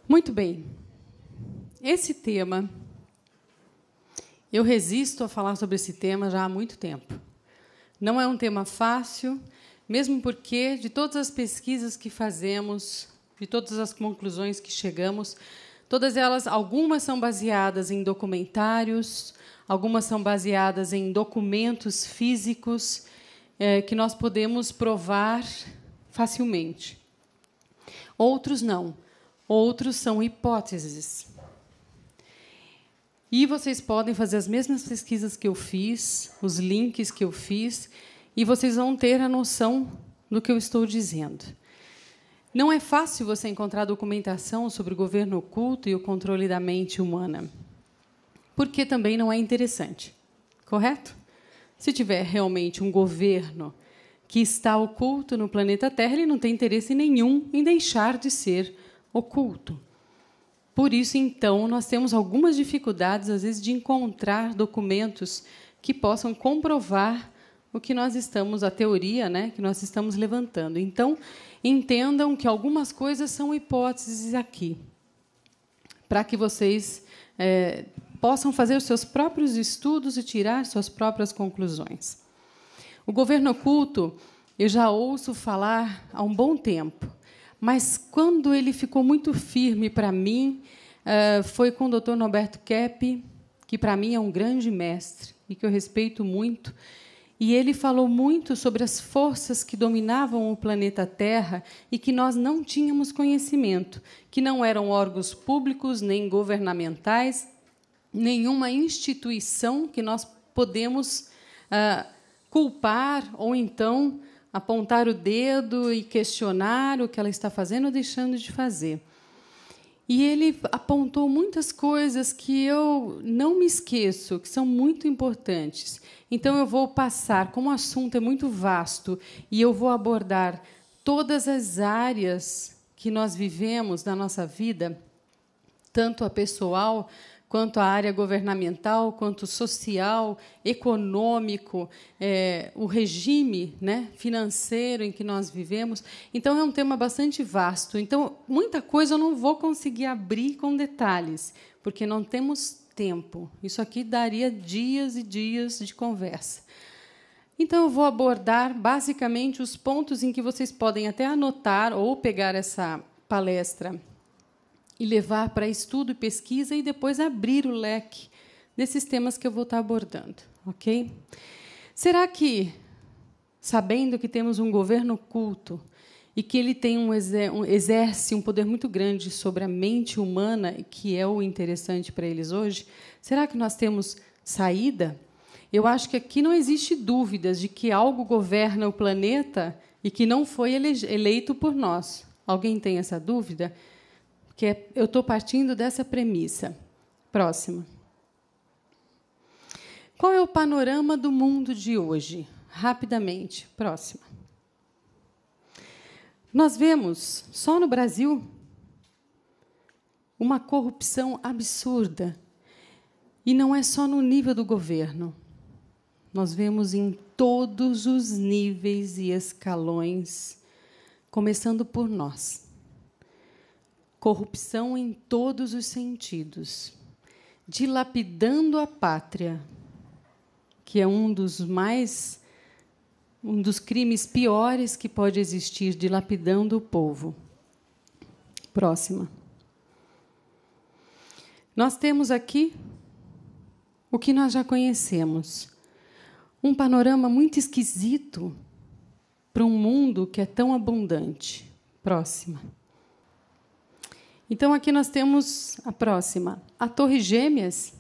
Muito bem. Esse tema, eu resisto a falar sobre esse tema já há muito tempo. Não é um tema fácil, mesmo porque, de todas as pesquisas que fazemos, de todas as conclusões que chegamos, todas elas, algumas são baseadas em documentários, algumas são baseadas em documentos físicos que nós podemos provar facilmente. Outros não. Outros são hipóteses. E vocês podem fazer as mesmas pesquisas que eu fiz, os links que eu fiz, e vocês vão ter a noção do que eu estou dizendo. Não é fácil você encontrar documentação sobre o governo oculto e o controle da mente humana, porque também não é interessante, correto? Se tiver realmente um governo que está oculto no planeta Terra, ele não tem interesse nenhum em deixar de ser oculto. Por isso, então, nós temos algumas dificuldades, às vezes, de encontrar documentos que possam comprovar o que nós estamos, a teoria, né, que nós estamos levantando. Então, entendam que algumas coisas são hipóteses aqui, para que vocês possam fazer os seus próprios estudos e tirar suas próprias conclusões. O governo oculto, eu já ouço falar há um bom tempo, mas, quando ele ficou muito firme para mim, foi com o Dr. Norberto Kepp, que, para mim, é um grande mestre e que eu respeito muito. E ele falou muito sobre as forças que dominavam o planeta Terra e que nós não tínhamos conhecimento, que não eram órgãos públicos, nem governamentais, nenhuma instituição que nós podemos culpar ou, então, apontar o dedo e questionar o que ela está fazendo ou deixando de fazer. E ele apontou muitas coisas que eu não me esqueço, que são muito importantes. Então, eu vou passar, como o assunto é muito vasto, e eu vou abordar todas as áreas que nós vivemos na nossa vida, tanto a pessoal, quanto a área governamental, quanto social, econômico, o regime, né, financeiro em que nós vivemos. Então, é um tema bastante vasto. Então, muita coisa eu não vou conseguir abrir com detalhes, porque não temos tempo. Isso aqui daria dias e dias de conversa. Então, eu vou abordar, basicamente, os pontos em que vocês podem até anotar ou pegar essa palestra e levar para estudo e pesquisa e depois abrir o leque desses temas que eu vou estar abordando. Ok? Será que, sabendo que temos um governo oculto e que ele tem exerce um poder muito grande sobre a mente humana, que é o interessante para eles hoje, será que nós temos saída? Eu acho que aqui não existe dúvidas de que algo governa o planeta e que não foi eleito por nós. Alguém tem essa dúvida? Eu estou partindo dessa premissa. Próxima. Qual é o panorama do mundo de hoje? Rapidamente. Próxima. Nós vemos, só no Brasil, uma corrupção absurda. E não é só no nível do governo. Nós vemos em todos os níveis e escalões, começando por nós. Corrupção em todos os sentidos, dilapidando a pátria, que é um dos crimes piores que pode existir, dilapidando o povo. Próxima. Nós temos aqui o que nós já conhecemos, um panorama muito esquisito para um mundo que é tão abundante. Próxima. Então, aqui nós temos a próxima, a Torre Gêmeas,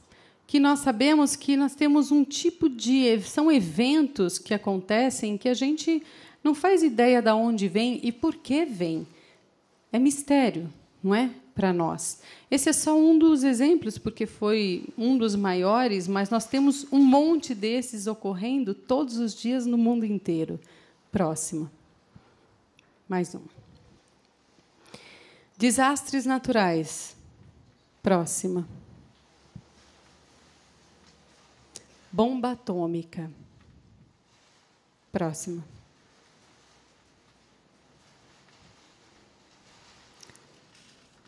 que nós sabemos que nós temos um tipo de... São eventos que acontecem que a gente não faz ideia de onde vem e por que vem. É mistério, não é? Para nós. Esse é só um dos exemplos, porque foi um dos maiores, mas nós temos um monte desses ocorrendo todos os dias no mundo inteiro. Próxima. Mais uma. Desastres naturais. Próxima. Bomba atômica. Próxima.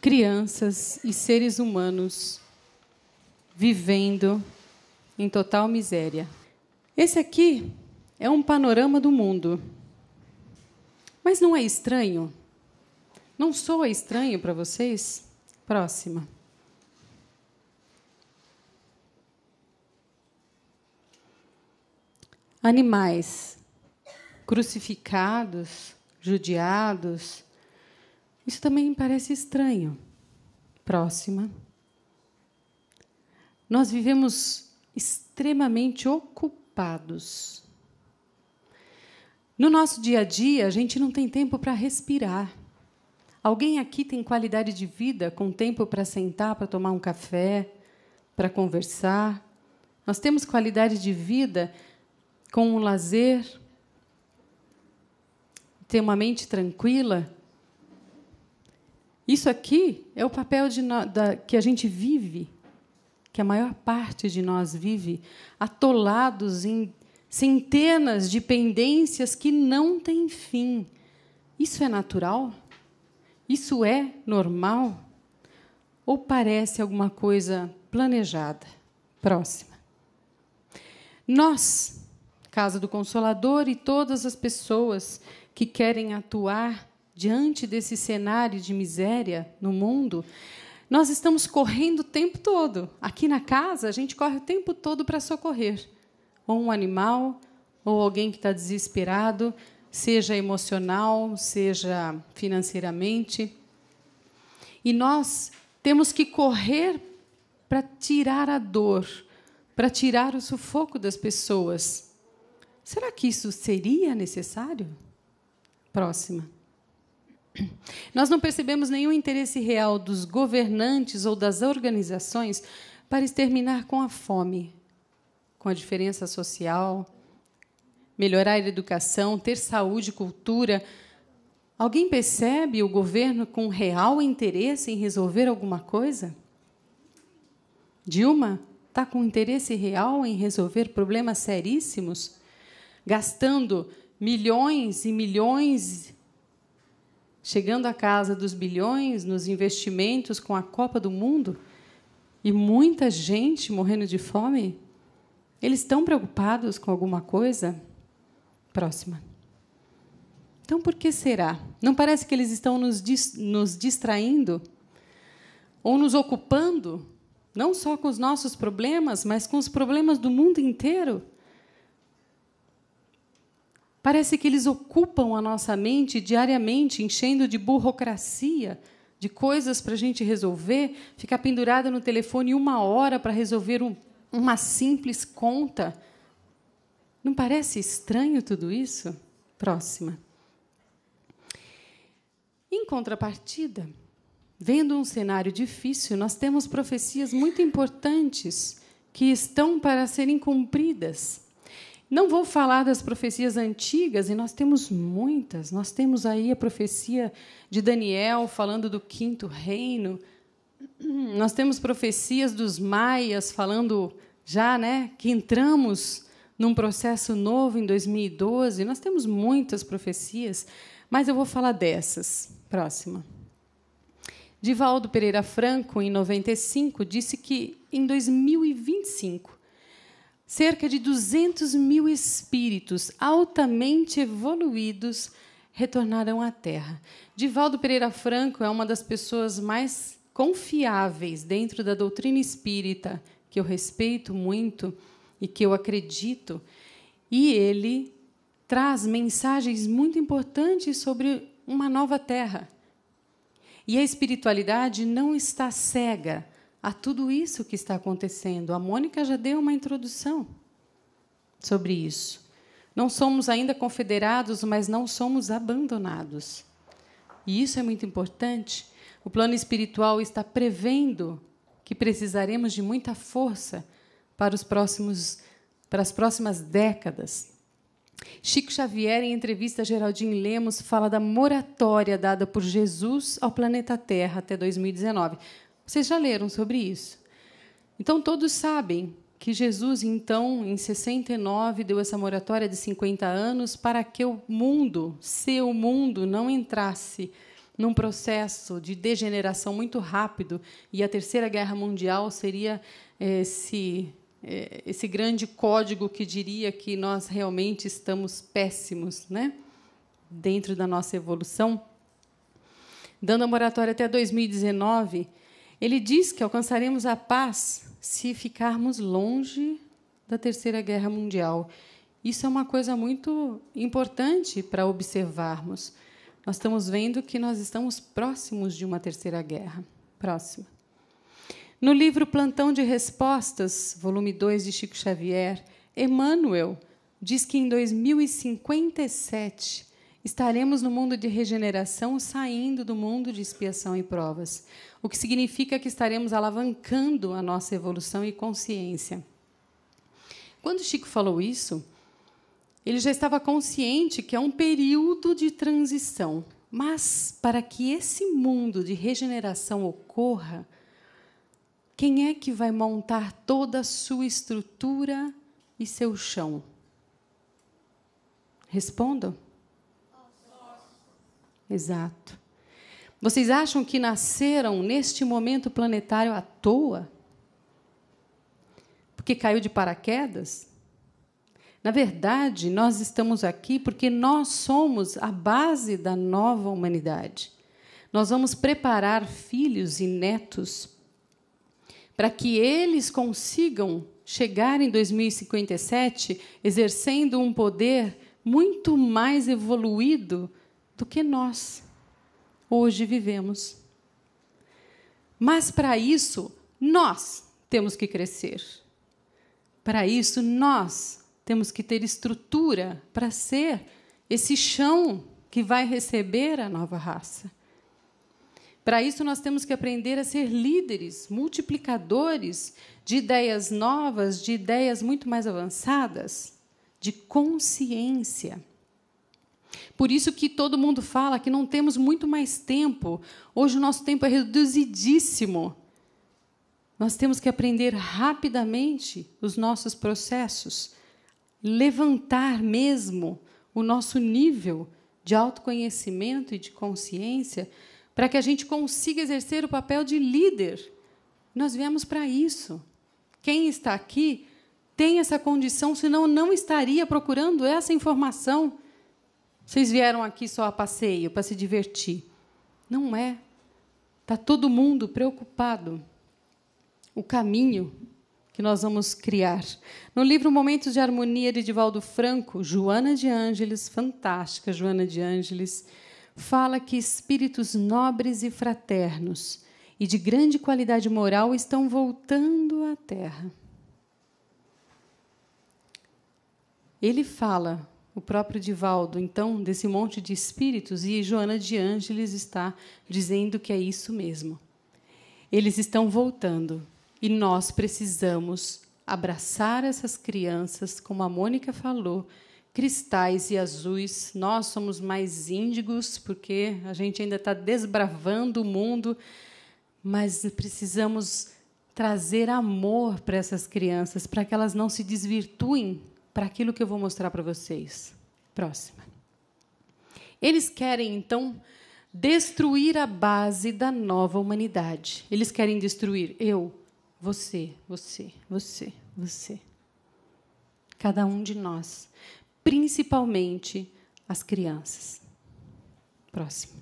crianças e seres humanos vivendo em total miséria. Esse aqui é um panorama do mundo. Mas não é estranho? Não soa estranho para vocês? Próxima. Animais crucificados, judiados. Isso também parece estranho. Próxima. Nós vivemos extremamente ocupados. No nosso dia a dia, a gente não tem tempo para respirar. Alguém aqui tem qualidade de vida com tempo para sentar, para tomar um café, para conversar? Nós temos qualidade de vida com um lazer, ter uma mente tranquila? Isso aqui é o papel que a gente vive, que a maior parte de nós vive, atolados em centenas de pendências que não têm fim. Isso é natural? Isso é normal? Ou parece alguma coisa planejada? Próxima. Nós, Casa do Consolador, e todas as pessoas que querem atuar diante desse cenário de miséria no mundo, nós estamos correndo o tempo todo. Aqui na casa, a gente corre o tempo todo para socorrer ou um animal, ou alguém que está desesperado, seja emocional, seja financeiramente. E nós temos que correr para tirar a dor, para tirar o sufoco das pessoas. Será que isso seria necessário? Próxima. Nós não percebemos nenhum interesse real dos governantes ou das organizações para exterminar com a fome, com a diferença social, melhorar a educação, ter saúde e cultura. Alguém percebe o governo com real interesse em resolver alguma coisa? Dilma está com interesse real em resolver problemas seríssimos, gastando milhões e milhões, chegando à casa dos bilhões nos investimentos com a Copa do Mundo, e muita gente morrendo de fome? Eles estão preocupados com alguma coisa? Próxima. Então, por que será? Não parece que eles estão nos distraindo? Ou nos ocupando? Não só com os nossos problemas, mas com os problemas do mundo inteiro? Parece que eles ocupam a nossa mente diariamente, enchendo de burocracia, de coisas para a gente resolver, ficar pendurada no telefone 1 hora para resolver uma simples conta. Não parece estranho tudo isso? Próxima. Em contrapartida, vendo um cenário difícil, nós temos profecias muito importantes que estão para serem cumpridas. Não vou falar das profecias antigas, e nós temos muitas. Nós temos aí a profecia de Daniel, falando do 5º reino. Nós temos profecias dos maias, falando já, que entramos num processo novo em 2012. Nós temos muitas profecias, mas eu vou falar dessas. Próxima. Divaldo Pereira Franco, em 95, disse que, em 2025, cerca de 200 mil espíritos altamente evoluídos retornarão à Terra. Divaldo Pereira Franco é uma das pessoas mais confiáveis dentro da doutrina espírita, que eu respeito muito e que eu acredito, e ele traz mensagens muito importantes sobre uma nova Terra. E a espiritualidade não está cega a tudo isso que está acontecendo. A Mônica já deu uma introdução sobre isso. Não somos ainda confederados, mas não somos abandonados. E isso é muito importante. O plano espiritual está prevendo que precisaremos de muita força para as próximas décadas. Chico Xavier, em entrevista a Geraldine Lemos, fala da moratória dada por Jesus ao planeta Terra até 2019. Vocês já leram sobre isso? Então, todos sabem que Jesus, então, em 69, deu essa moratória de 50 anos para que o mundo, seu mundo, não entrasse num processo de degeneração muito rápido, e a Terceira Guerra Mundial seria esse grande código que diria que nós realmente estamos péssimos, né, dentro da nossa evolução. Dando a moratória até 2019, ele diz que alcançaremos a paz se ficarmos longe da Terceira Guerra Mundial. Isso é uma coisa muito importante para observarmos. Nós estamos vendo que nós estamos próximos de uma terceira guerra. Próxima. No livro Plantão de Respostas, volume 2 de Chico Xavier, Emmanuel diz que em 2057 estaremos no mundo de regeneração, saindo do mundo de expiação e provas, o que significa que estaremos alavancando a nossa evolução e consciência. Quando Chico falou isso, ele já estava consciente que é um período de transição, mas para que esse mundo de regeneração ocorra, quem é que vai montar toda a sua estrutura e seu chão? Respondam. Exato. Vocês acham que nasceram neste momento planetário à toa? Porque caiu de paraquedas? Na verdade, nós estamos aqui porque nós somos a base da nova humanidade. Nós vamos preparar filhos e netos para que eles consigam chegar em 2057 exercendo um poder muito mais evoluído do que nós hoje vivemos. Mas, para isso, nós temos que crescer. Para isso, nós temos que ter estrutura para ser esse chão que vai receber a nova raça. Para isso, nós temos que aprender a ser líderes, multiplicadores de ideias novas, de ideias muito mais avançadas, de consciência. Por isso que todo mundo fala que não temos muito mais tempo. Hoje o nosso tempo é reduzidíssimo. Nós temos que aprender rapidamente os nossos processos, levantar mesmo o nosso nível de autoconhecimento e de consciência para que a gente consiga exercer o papel de líder. Nós viemos para isso. Quem está aqui tem essa condição, senão não estaria procurando essa informação. Vocês vieram aqui só a passeio, para se divertir. Não é. Está todo mundo preocupado. O caminho que nós vamos criar. No livro Momentos de Harmonia, de Divaldo Franco, Joana de Ângeles, fantástica Joana de Ângeles, fala que espíritos nobres e fraternos e de grande qualidade moral estão voltando à Terra. Ele fala, o próprio Divaldo, então, desse monte de espíritos, e Joana de Ângeles está dizendo que é isso mesmo. Eles estão voltando, e nós precisamos abraçar essas crianças, como a Mônica falou, cristais e azuis. Nós somos mais índigos, porque a gente ainda está desbravando o mundo, mas precisamos trazer amor para essas crianças, para que elas não se desvirtuem para aquilo que eu vou mostrar para vocês. Próxima. Eles querem, então, destruir a base da nova humanidade. Eles querem destruir eu, você, você, você, você. Cada um de nós. Principalmente as crianças. Próximo.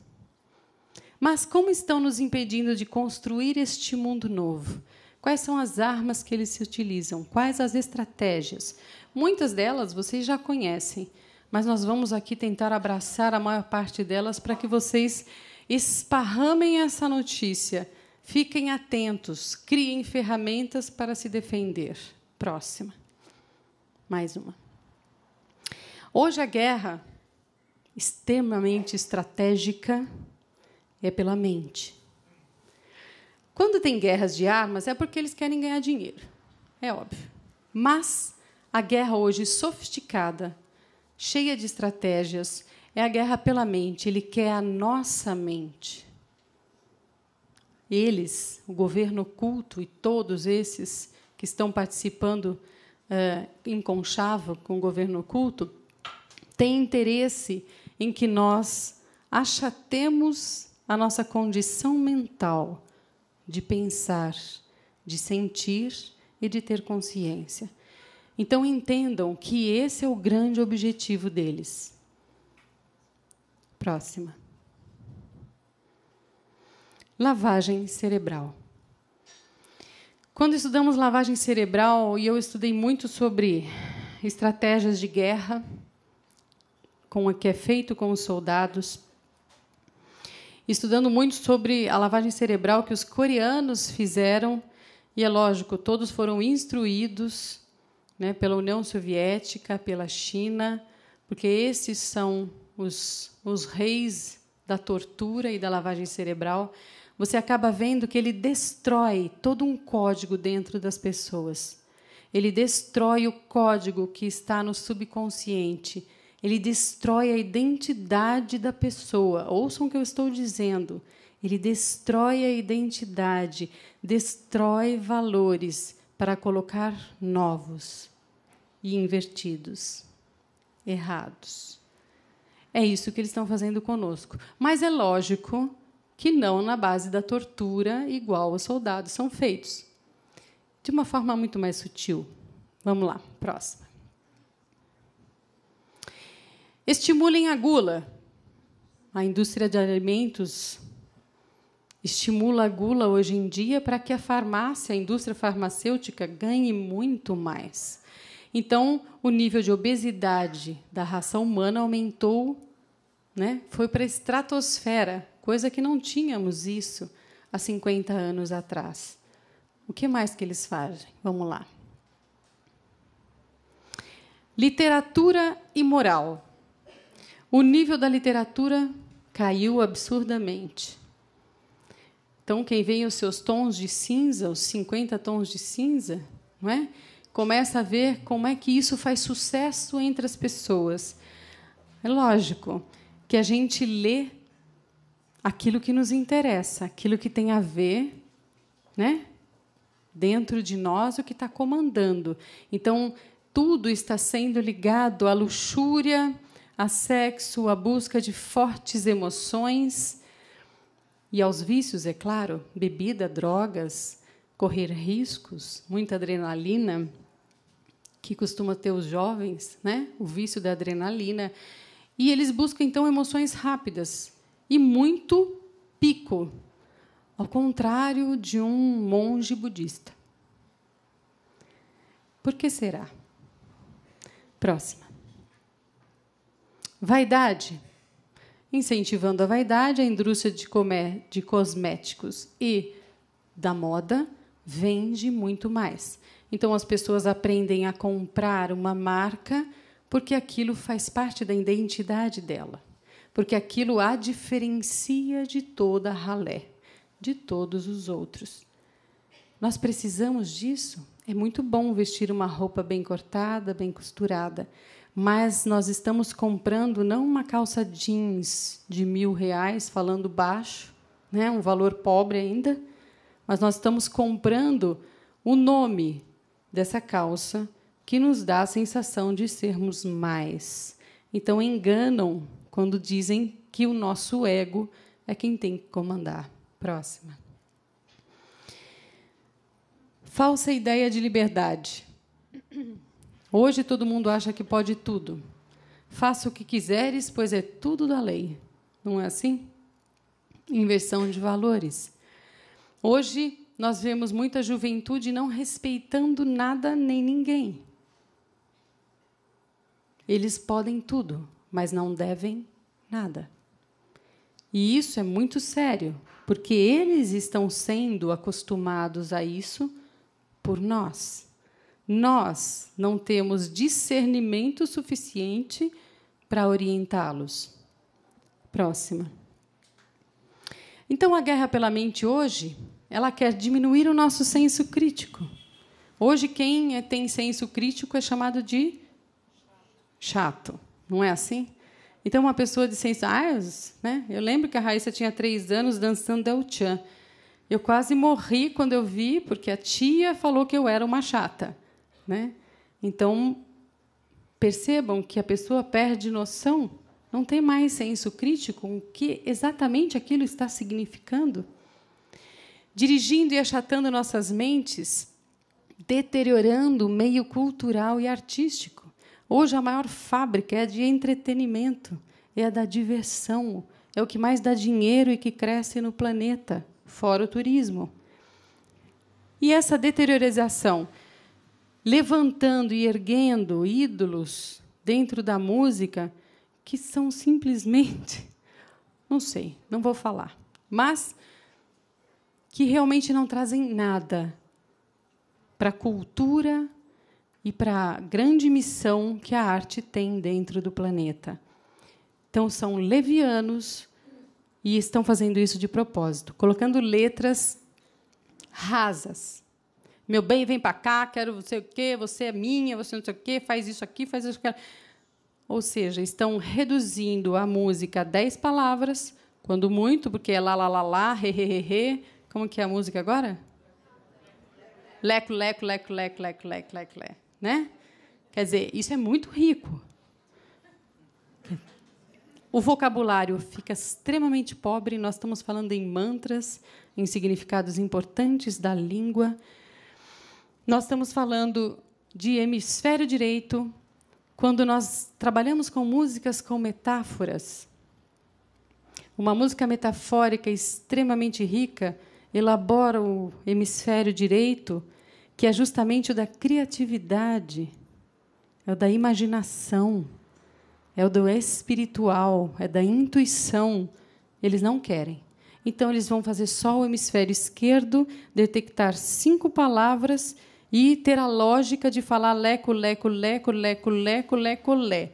Mas como estão nos impedindo de construir este mundo novo? Quais são as armas que eles se utilizam? Quais as estratégias? Muitas delas vocês já conhecem, mas nós vamos aqui tentar abraçar a maior parte delas para que vocês esparramem essa notícia. Fiquem atentos, criem ferramentas para se defender. Próxima. Mais uma. Hoje a guerra, extremamente estratégica, é pela mente. Quando tem guerras de armas, é porque eles querem ganhar dinheiro. É óbvio. Mas a guerra hoje sofisticada, cheia de estratégias, é a guerra pela mente. Ele quer a nossa mente. Eles, o governo oculto e todos esses que estão participando em conchavo com o governo oculto, têm interesse em que nós achatemos a nossa condição mental de pensar, de sentir e de ter consciência. Então, entendam que esse é o grande objetivo deles. Próxima. Lavagem cerebral. Quando estudamos lavagem cerebral, e eu estudei muito sobre estratégias de guerra, com o que é feito com os soldados, estudando muito sobre a lavagem cerebral que os coreanos fizeram, e é lógico, todos foram instruídos, né, pela União Soviética, pela China, porque esses são os reis da tortura e da lavagem cerebral. Você acaba vendo que ele destrói todo um código dentro das pessoas. Ele destrói o código que está no subconsciente. Ele destrói a identidade da pessoa. Ouçam o que eu estou dizendo. Ele destrói a identidade, destrói valores para colocar novos e invertidos, errados. É isso que eles estão fazendo conosco. Mas é lógico que não na base da tortura, igual os soldados são feitos. De uma forma muito mais sutil. Vamos lá, próxima. Estimulem a gula. A indústria de alimentos estimula a gula hoje em dia para que a farmácia, a indústria farmacêutica, ganhe muito mais. Então, o nível de obesidade da raça humana aumentou, né? Foi para a estratosfera, coisa que não tínhamos isso há 50 anos atrás. O que mais que eles fazem? Vamos lá. Literatura e moral. O nível da literatura caiu absurdamente. Então, quem vê os seus tons de cinza, os 50 tons de cinza, não é? Começa a ver como é que isso faz sucesso entre as pessoas. É lógico que a gente lê aquilo que nos interessa, aquilo que tem a ver, né, dentro de nós, o que está comandando. Então, tudo está sendo ligado à luxúria, a sexo, à busca de fortes emoções e aos vícios, é claro, bebida, drogas, correr riscos, muita adrenalina, que costuma ter os jovens, né? O vício da adrenalina. E eles buscam, então, emoções rápidas e muito pico, ao contrário de um monge budista. Por que será? Próxima. Vaidade. Incentivando a vaidade, a indústria de cosméticos e da moda vende muito mais. Então, as pessoas aprendem a comprar uma marca porque aquilo faz parte da identidade dela, porque aquilo a diferencia de toda a ralé, de todos os outros. Nós precisamos disso. É muito bom vestir uma roupa bem cortada, bem costurada, mas nós estamos comprando não uma calça jeans de R$1.000, falando baixo, né, um valor pobre ainda, mas nós estamos comprando o nome dessa calça que nos dá a sensação de sermos mais. Então, enganam quando dizem que o nosso ego é quem tem que comandar. Próxima. Falsa ideia de liberdade. Hoje todo mundo acha que pode tudo. Faça o que quiseres, pois é tudo da lei. Não é assim? Inversão de valores. Hoje nós vemos muita juventude não respeitando nada nem ninguém. Eles podem tudo, mas não devem nada. E isso é muito sério, porque eles estão sendo acostumados a isso por nós. Nós não temos discernimento suficiente para orientá-los. Próxima. Então, a guerra pela mente hoje, ela quer diminuir o nosso senso crítico. Hoje, quem tem senso crítico é chamado de chato. Não é assim? Então, uma pessoa de senso... né? Eu lembro que a Raíssa tinha 3 anos dançando Del Chan. Eu quase morri quando eu vi, porque a tia falou que eu era uma chata. Né? Então, percebam que a pessoa perde noção Não tem mais senso crítico o que exatamente aquilo está significando. Dirigindo e achatando nossas mentes, deteriorando o meio cultural e artístico. Hoje, a maior fábrica é a de entretenimento, é a da diversão, é o que mais dá dinheiro e que cresce no planeta, fora o turismo. E essa deteriorização, levantando e erguendo ídolos dentro da música, que são simplesmente, não sei, não vou falar, mas que realmente não trazem nada para a cultura e para a grande missão que a arte tem dentro do planeta. Então, são levianos e estão fazendo isso de propósito, colocando letras rasas. Meu bem, vem para cá, quero não sei o quê, você é minha, você não sei o quê, faz isso aqui, faz isso aqui. Ou seja, estão reduzindo a música a 10 palavras, quando muito, porque é lá, lá, lá, lá, re, re, re, re. Como que é a música agora? Leco, leco, leco, leco, leco, leco, leco, leco. Né? Quer dizer, isso é muito rico. O vocabulário fica extremamente pobre, nós estamos falando em mantras, em significados importantes da língua. Nós estamos falando de hemisfério direito, quando nós trabalhamos com músicas com metáforas. Uma música metafórica extremamente rica elabora o hemisfério direito, que é justamente o da criatividade, é o da imaginação, é o do espiritual, é da intuição. Eles não querem. Então, eles vão fazer só o hemisfério esquerdo, detectar 5 palavras e ter a lógica de falar leco, leco, leco, leco, leco, leco, lé.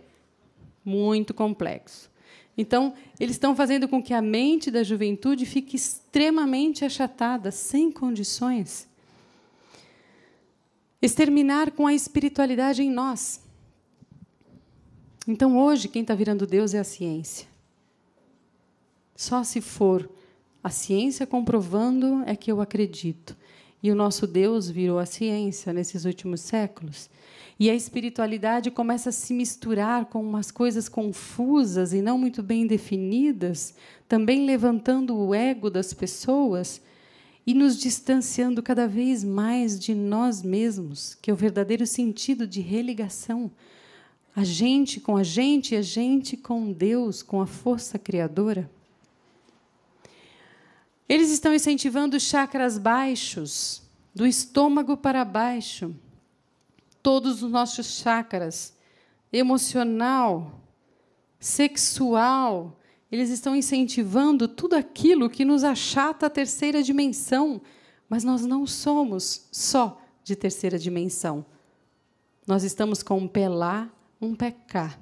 Muito complexo. Então, eles estão fazendo com que a mente da juventude fique extremamente achatada, sem condições. Exterminar com a espiritualidade em nós. Então, hoje, quem está virando Deus é a ciência. Só se for a ciência comprovando é que eu acredito. E o nosso Deus virou a ciência nesses últimos séculos. E a espiritualidade começa a se misturar com umas coisas confusas e não muito bem definidas, também levantando o ego das pessoas e nos distanciando cada vez mais de nós mesmos, que é o verdadeiro sentido de religação. A gente com a gente e a gente com Deus, com a força criadora. Eles estão incentivando os chakras baixos, do estômago para baixo. Todos os nossos chakras, emocional, sexual, eles estão incentivando tudo aquilo que nos achata a terceira dimensão. Mas nós não somos só de terceira dimensão. Nós estamos com um pé lá, um pé cá.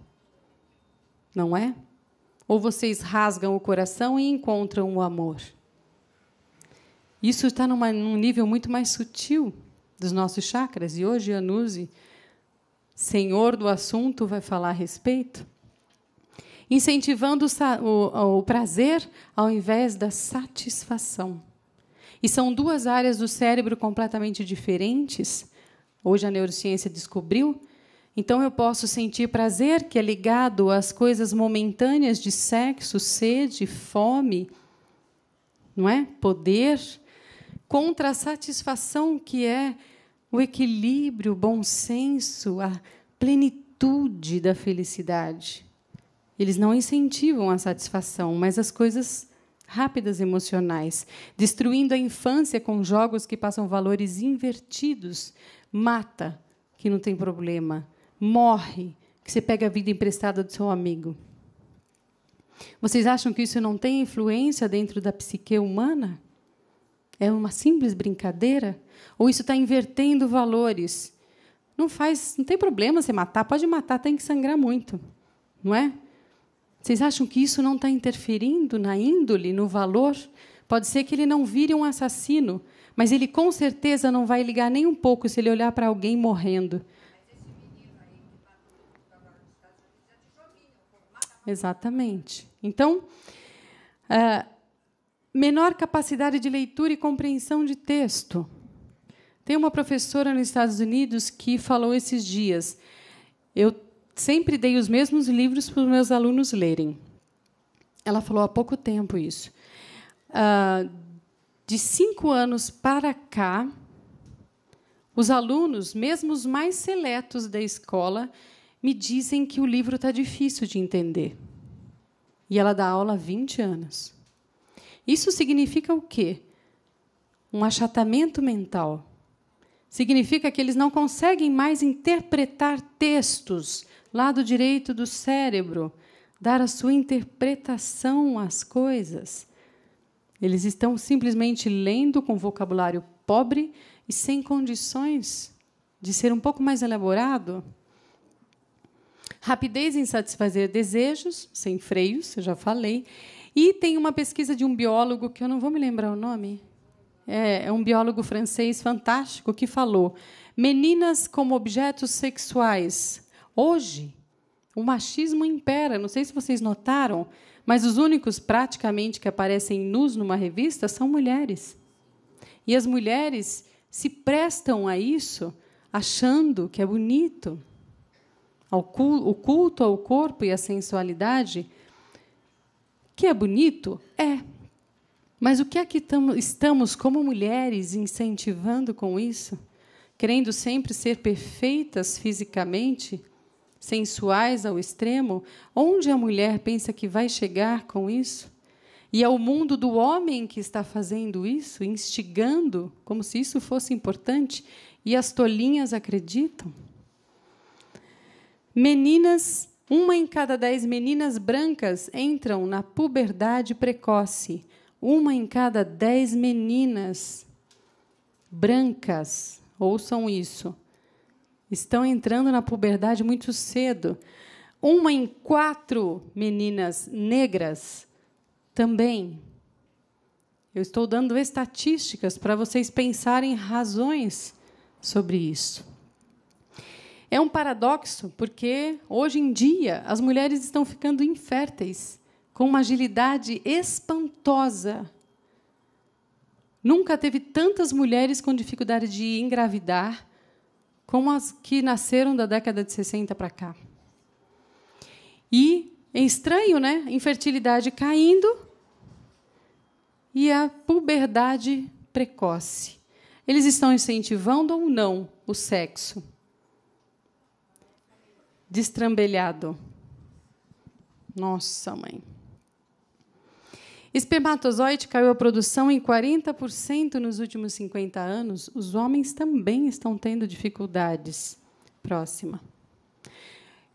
Não é? Ou vocês rasgam o coração e encontram o amor. Isso está num nível muito mais sutil dos nossos chakras. E hoje a Nuzi, senhor do assunto, vai falar a respeito. Incentivando o prazer ao invés da satisfação. E são 2 áreas do cérebro completamente diferentes. Hoje a neurociência descobriu. Então, eu posso sentir prazer, que é ligado às coisas momentâneas de sexo, sede, fome, não é? Poder, contra a satisfação, que é o equilíbrio, o bom senso, a plenitude da felicidade. Eles não incentivam a satisfação, mas as coisas rápidas emocionais, destruindo a infância com jogos que passam valores invertidos. Mata, que não tem problema. Morre, que você pega a vida emprestada do seu amigo. Vocês acham que isso não tem influência dentro da psique humana? É uma simples brincadeira? Ou isso está invertendo valores? Não tem problema você matar, pode matar, tem que sangrar muito, não é? Vocês acham que isso não está interferindo na índole, no valor? Pode ser que ele não vire um assassino, mas ele com certeza não vai ligar nem um pouco se ele olhar para alguém morrendo. Exatamente. Então, menor capacidade de leitura e compreensão de texto. Tem uma professora nos Estados Unidos que falou esses dias, eu sempre dei os mesmos livros para os meus alunos lerem. Ela falou há pouco tempo isso. De 5 anos para cá, os alunos, mesmo os mais seletos da escola, me dizem que o livro está difícil de entender. E ela dá aula há 20 anos. Isso significa o quê? Um achatamento mental. Significa que eles não conseguem mais interpretar textos, lado direito do cérebro, dar a sua interpretação às coisas. Eles estão simplesmente lendo com vocabulário pobre e sem condições de ser um pouco mais elaborado. Rapidez em satisfazer desejos, sem freios, eu já falei. E tem uma pesquisa de um biólogo, que eu não vou me lembrar o nome, é um biólogo francês fantástico, que falou: meninas como objetos sexuais. Hoje, o machismo impera, não sei se vocês notaram, mas os únicos, praticamente, que aparecem nus numa revista são mulheres. E as mulheres se prestam a isso, achando que é bonito. O culto ao corpo e à sensualidade, que é bonito, é. Mas o que é que estamos, como mulheres, incentivando com isso? Querendo sempre ser perfeitas fisicamente, sensuais ao extremo? Onde a mulher pensa que vai chegar com isso? E é o mundo do homem que está fazendo isso, instigando, como se isso fosse importante, e as tolinhas acreditam? Meninas, 1 em cada 10 meninas brancas entram na puberdade precoce. 1 em cada 10 meninas brancas, ouçam isso, estão entrando na puberdade muito cedo. 1 em 4 meninas negras também. Eu estou dando estatísticas para vocês pensarem razões sobre isso. É um paradoxo, porque, hoje em dia, as mulheres estão ficando inférteis, com uma agilidade espantosa. Nunca teve tantas mulheres com dificuldade de engravidar como as que nasceram da década de 60 para cá. E é estranho, né? Infertilidade caindo e a puberdade precoce. Eles estão incentivando ou não o sexo? Destrambelhado. Nossa, mãe. Espermatozoide caiu a produção em 40% nos últimos 50 anos. Os homens também estão tendo dificuldades. Próxima.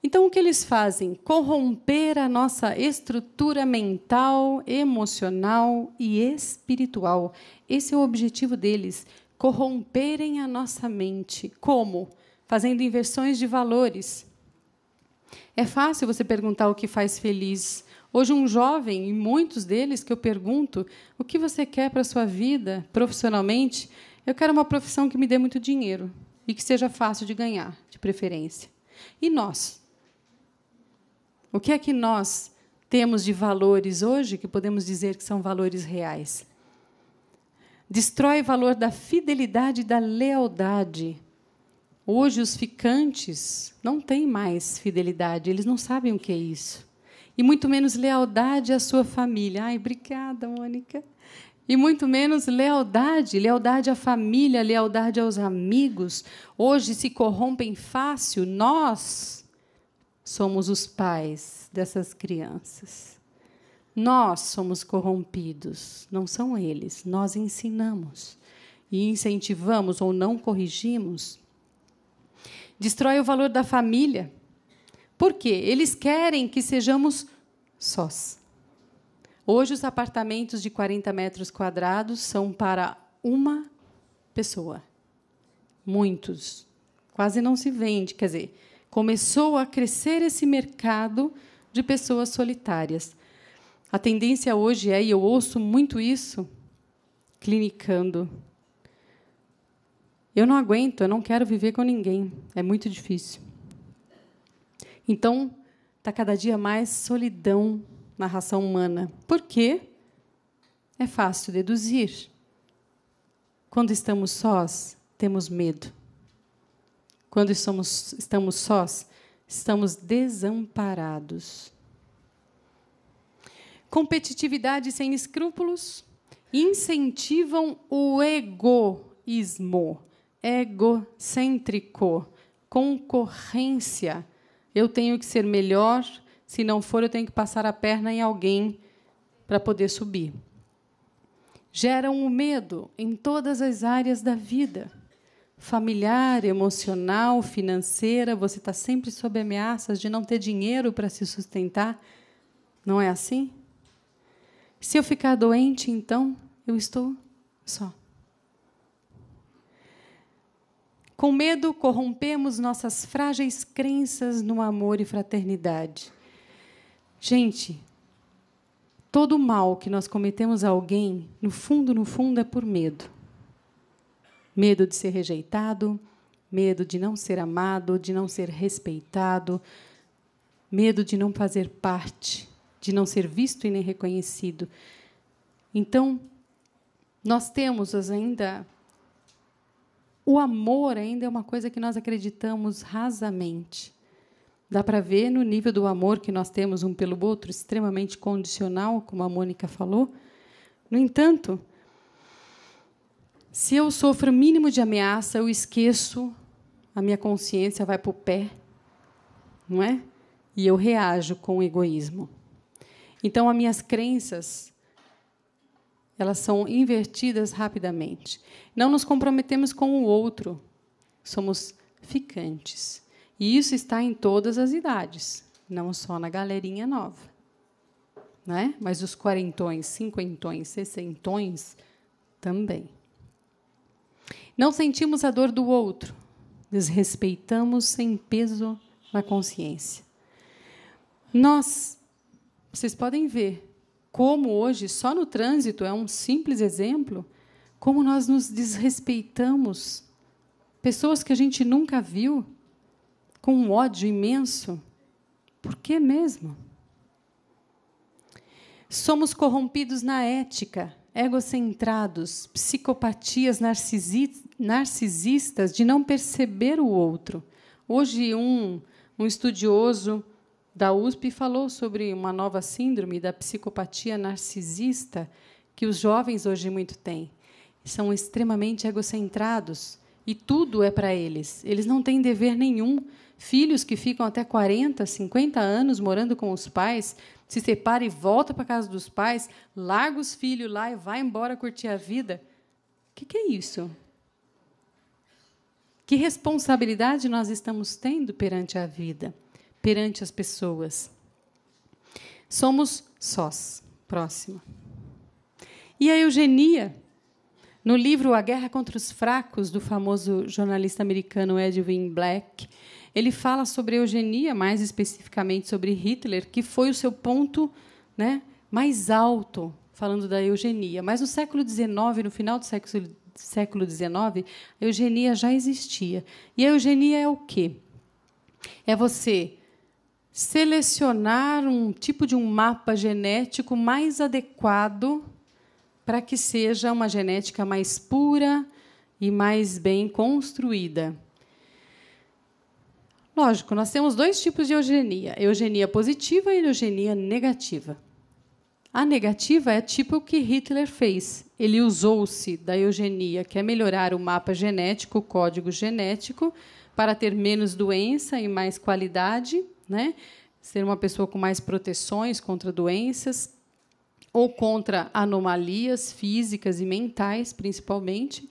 Então, o que eles fazem? Corromper a nossa estrutura mental, emocional e espiritual. Esse é o objetivo deles. Corromperem a nossa mente. Como? Fazendo inversões de valores. É fácil você perguntar o que faz feliz. Hoje, um jovem, e muitos deles que eu pergunto, o que você quer para a sua vida, profissionalmente? Eu quero uma profissão que me dê muito dinheiro e que seja fácil de ganhar, de preferência. E nós? O que é que nós temos de valores hoje que podemos dizer que são valores reais? Destrói o valor da fidelidade e da lealdade. Hoje, os ficantes não têm mais fidelidade, eles não sabem o que é isso. E muito menos lealdade à sua família. Ai, obrigada, Mônica. E muito menos lealdade à família, lealdade aos amigos. Hoje se corrompem fácil. Nós somos os pais dessas crianças. Nós somos corrompidos, não são eles. Nós ensinamos e incentivamos ou não corrigimos. Destrói o valor da família. Por quê? Eles querem que sejamos sós. Hoje, os apartamentos de 40 metros quadrados são para uma pessoa. Muitos. Quase não se vende. Quer dizer, começou a crescer esse mercado de pessoas solitárias. A tendência hoje é, e eu ouço muito isso, clinicando. Eu não aguento, eu não quero viver com ninguém. É muito difícil. Então, está cada dia mais solidão na raça humana. Por quê? É fácil deduzir. Quando estamos sós, temos medo. Quando estamos sós, estamos desamparados. Competitividade sem escrúpulos incentivam o egoísmo, egocêntrico, concorrência. Eu tenho que ser melhor, se não for, eu tenho que passar a perna em alguém para poder subir. Geram o medo em todas as áreas da vida. Familiar, emocional, financeira, você está sempre sob ameaças de não ter dinheiro para se sustentar. Não é assim? Se eu ficar doente, então, eu estou só. Com medo, corrompemos nossas frágeis crenças no amor e fraternidade. Gente, todo o mal que nós cometemos a alguém, no fundo, é por medo. Medo de ser rejeitado, medo de não ser amado, de não ser respeitado, medo de não fazer parte, de não ser visto e nem reconhecido. Então, nós temos ainda... O amor ainda é uma coisa que nós acreditamos rasamente. Dá para ver no nível do amor que nós temos um pelo outro, extremamente condicional, como a Mônica falou. No entanto, se eu sofro o mínimo de ameaça, eu esqueço, a minha consciência vai para o pé, não é? E eu reajo com egoísmo. Então, as minhas crenças, elas são invertidas rapidamente. Não nos comprometemos com o outro, somos ficantes. E isso está em todas as idades, não só na galerinha nova. Né? Mas os quarentões, cinquentões, sessentões também. Não sentimos a dor do outro, desrespeitamos sem peso na consciência. Vocês podem ver, como hoje, só no trânsito, é um simples exemplo, como nós nos desrespeitamos. Pessoas que a gente nunca viu, com um ódio imenso. Por que mesmo? Somos corrompidos na ética, egocentrados, psicopatias narcisistas de não perceber o outro. Hoje, um estudioso da USP falou sobre uma nova síndrome da psicopatia narcisista que os jovens hoje muito têm. São extremamente egocentrados e tudo é para eles. Eles não têm dever nenhum. Filhos que ficam até 40, 50 anos morando com os pais, se separa e volta para a casa dos pais, larga os filhos lá e vai embora curtir a vida. O que é isso? Que responsabilidade nós estamos tendo perante a vida, perante as pessoas? Somos sós. Próximo. E a eugenia? No livro A Guerra contra os Fracos, do famoso jornalista americano Edwin Black, ele fala sobre a eugenia, mais especificamente sobre Hitler, que foi o seu ponto, né, mais alto, falando da eugenia. Mas no século XIX, no final do século XIX, a eugenia já existia. E a eugenia é o quê? É você selecionar um tipo de um mapa genético mais adequado para que seja uma genética mais pura e mais bem construída. Lógico, nós temos dois tipos de eugenia: eugenia positiva e eugenia negativa. A negativa é tipo o que Hitler fez. Ele usou-se da eugenia, que é melhorar o mapa genético, o código genético, para ter menos doença e mais qualidade, né? Ser uma pessoa com mais proteções contra doenças ou contra anomalias físicas e mentais, principalmente.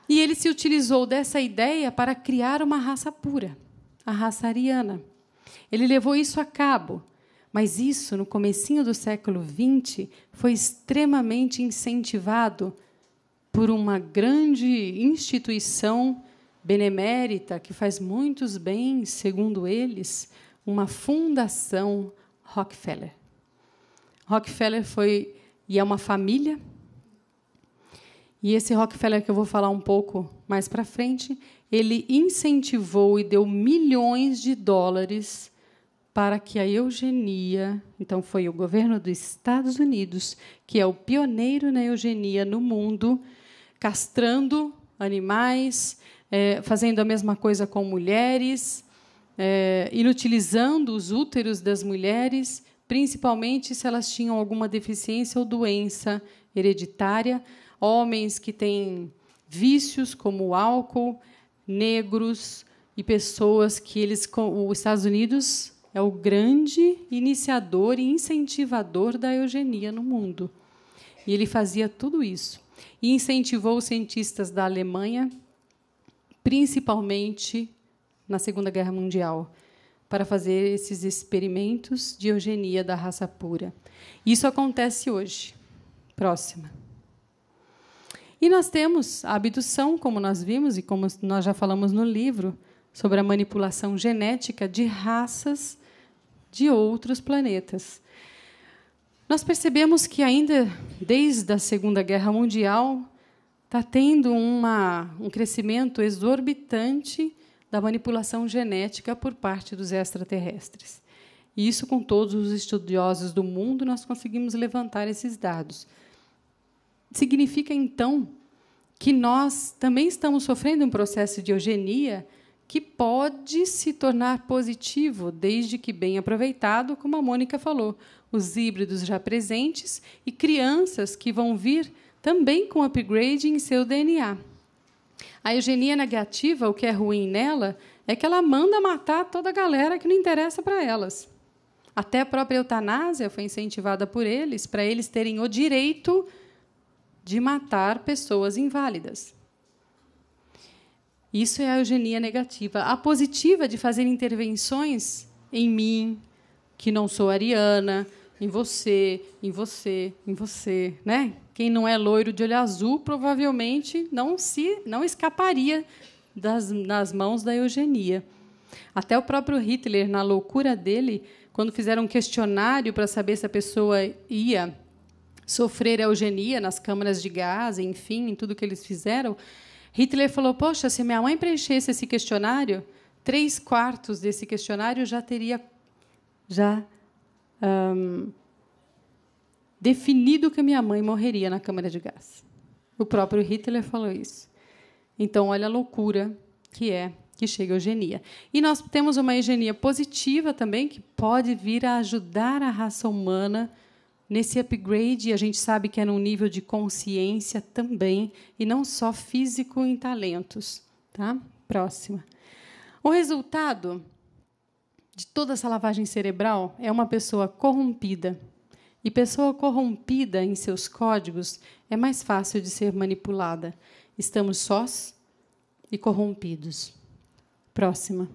E ele se utilizou dessa ideia para criar uma raça pura, a raça ariana. Ele levou isso a cabo, mas isso, no comecinho do século XX, foi extremamente incentivado por uma grande instituição benemérita que faz muitos bens, segundo eles, uma fundação Rockefeller. Rockefeller foi, e é uma família, e esse Rockefeller, que eu vou falar um pouco mais para frente, ele incentivou e deu milhões de dólares para que a eugenia, então foi o governo dos Estados Unidos, que é o pioneiro na eugenia no mundo, castrando animais, fazendo a mesma coisa com mulheres, inutilizando os úteros das mulheres, principalmente se elas tinham alguma deficiência ou doença hereditária, homens que têm vícios como o álcool, negros e pessoas que os Estados Unidos é o grande iniciador e incentivador da eugenia no mundo. E ele fazia tudo isso. E incentivou os cientistas da Alemanha, principalmente na Segunda Guerra Mundial, para fazer esses experimentos de eugenia da raça pura. Isso acontece hoje. Próxima. E nós temos a abdução, como nós vimos e como nós já falamos no livro, sobre a manipulação genética de raças de outros planetas. Nós percebemos que, ainda desde a Segunda Guerra Mundial, está tendo um crescimento exorbitante da manipulação genética por parte dos extraterrestres. E isso, com todos os estudiosos do mundo, nós conseguimos levantar esses dados. Significa, então, que nós também estamos sofrendo um processo de eugenia que pode se tornar positivo, desde que bem aproveitado, como a Mônica falou, os híbridos já presentes e crianças que vão vir também com upgrade em seu DNA. A eugenia negativa, o que é ruim nela, é que ela manda matar toda a galera que não interessa para elas. Até a própria eutanásia foi incentivada por eles, para eles terem o direito de matar pessoas inválidas. Isso é a eugenia negativa. A positiva, de fazer intervenções em mim, que não sou ariana, em você, em você, em você, né? Quem não é loiro de olho azul provavelmente não escaparia nas mãos da eugenia. Até o próprio Hitler, na loucura dele, quando fizeram um questionário para saber se a pessoa ia sofrer eugenia nas câmaras de gás, enfim, em tudo que eles fizeram, Hitler falou: poxa, se minha mãe preenchesse esse questionário, 3/4 desse questionário já teria definido que a minha mãe morreria na câmara de gás. O próprio Hitler falou isso. Então, olha a loucura que chega a eugenia. E nós temos uma eugenia positiva também, que pode vir a ajudar a raça humana nesse upgrade. A gente sabe que é num nível de consciência também, e não só físico em talentos. Tá? Próxima. O resultado de toda essa lavagem cerebral é uma pessoa corrompida. E pessoa corrompida em seus códigos é mais fácil de ser manipulada. Estamos sós e corrompidos. Próxima.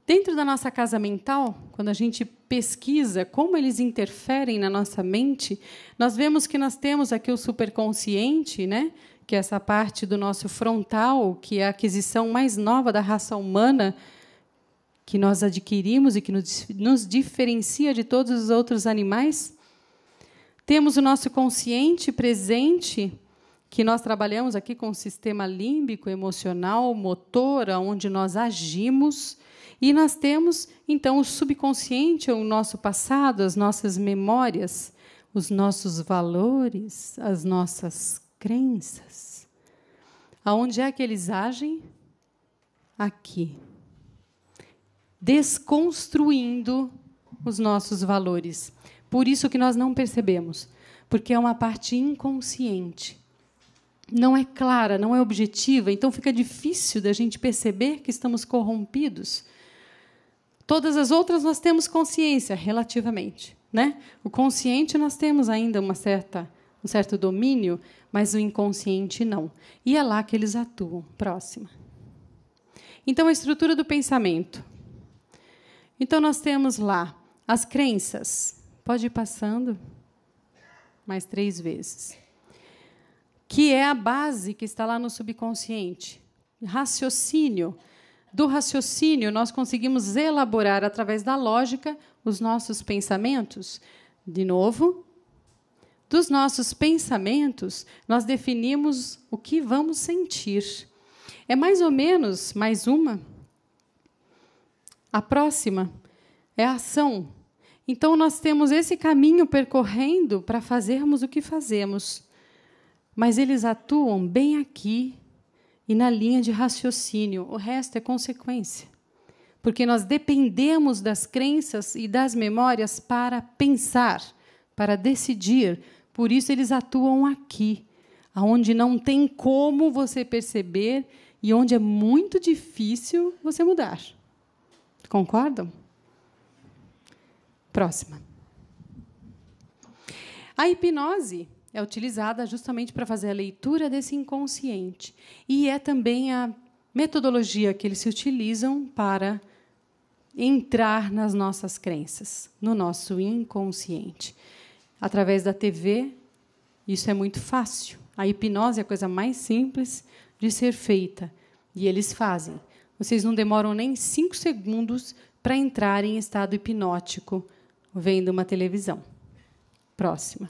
Dentro da nossa casa mental, quando a gente pesquisa como eles interferem na nossa mente, nós vemos que nós temos aqui o superconsciente, né? Que é essa parte do nosso frontal, que é a aquisição mais nova da raça humana, que nós adquirimos e que nos diferencia de todos os outros animais. Temos o nosso consciente presente, que nós trabalhamos aqui com o sistema límbico, emocional, motor, onde nós agimos. E nós temos, então, o subconsciente, o nosso passado, as nossas memórias, os nossos valores, as nossas crenças. Aonde é que eles agem? Aqui. Desconstruindo os nossos valores. Por isso que nós não percebemos, porque é uma parte inconsciente. Não é clara, não é objetiva, então fica difícil da gente perceber que estamos corrompidos. Todas as outras nós temos consciência, relativamente, né? O consciente nós temos ainda um certo domínio, mas o inconsciente não. E é lá que eles atuam. Próxima. Então, a estrutura do pensamento. Então, nós temos lá as crenças. Pode ir passando mais 3 vezes. Que é a base que está lá no subconsciente. Raciocínio. Do raciocínio, nós conseguimos elaborar, através da lógica, os nossos pensamentos. De novo, dos nossos pensamentos, nós definimos o que vamos sentir. É mais ou menos, mais uma. A próxima é a ação. Então, nós temos esse caminho percorrendo para fazermos o que fazemos. Mas eles atuam bem aqui e na linha de raciocínio. O resto é consequência. Porque nós dependemos das crenças e das memórias para pensar, para decidir. Por isso, eles atuam aqui, onde não tem como você perceber e onde é muito difícil você mudar. Concordam? Próxima. A hipnose é utilizada justamente para fazer a leitura desse inconsciente. E é também a metodologia que eles se utilizam para entrar nas nossas crenças, no nosso inconsciente. Através da TV, isso é muito fácil. A hipnose é a coisa mais simples de ser feita. E eles fazem. Vocês não demoram nem 5 segundos para entrar em estado hipnótico vendo uma televisão. Próxima.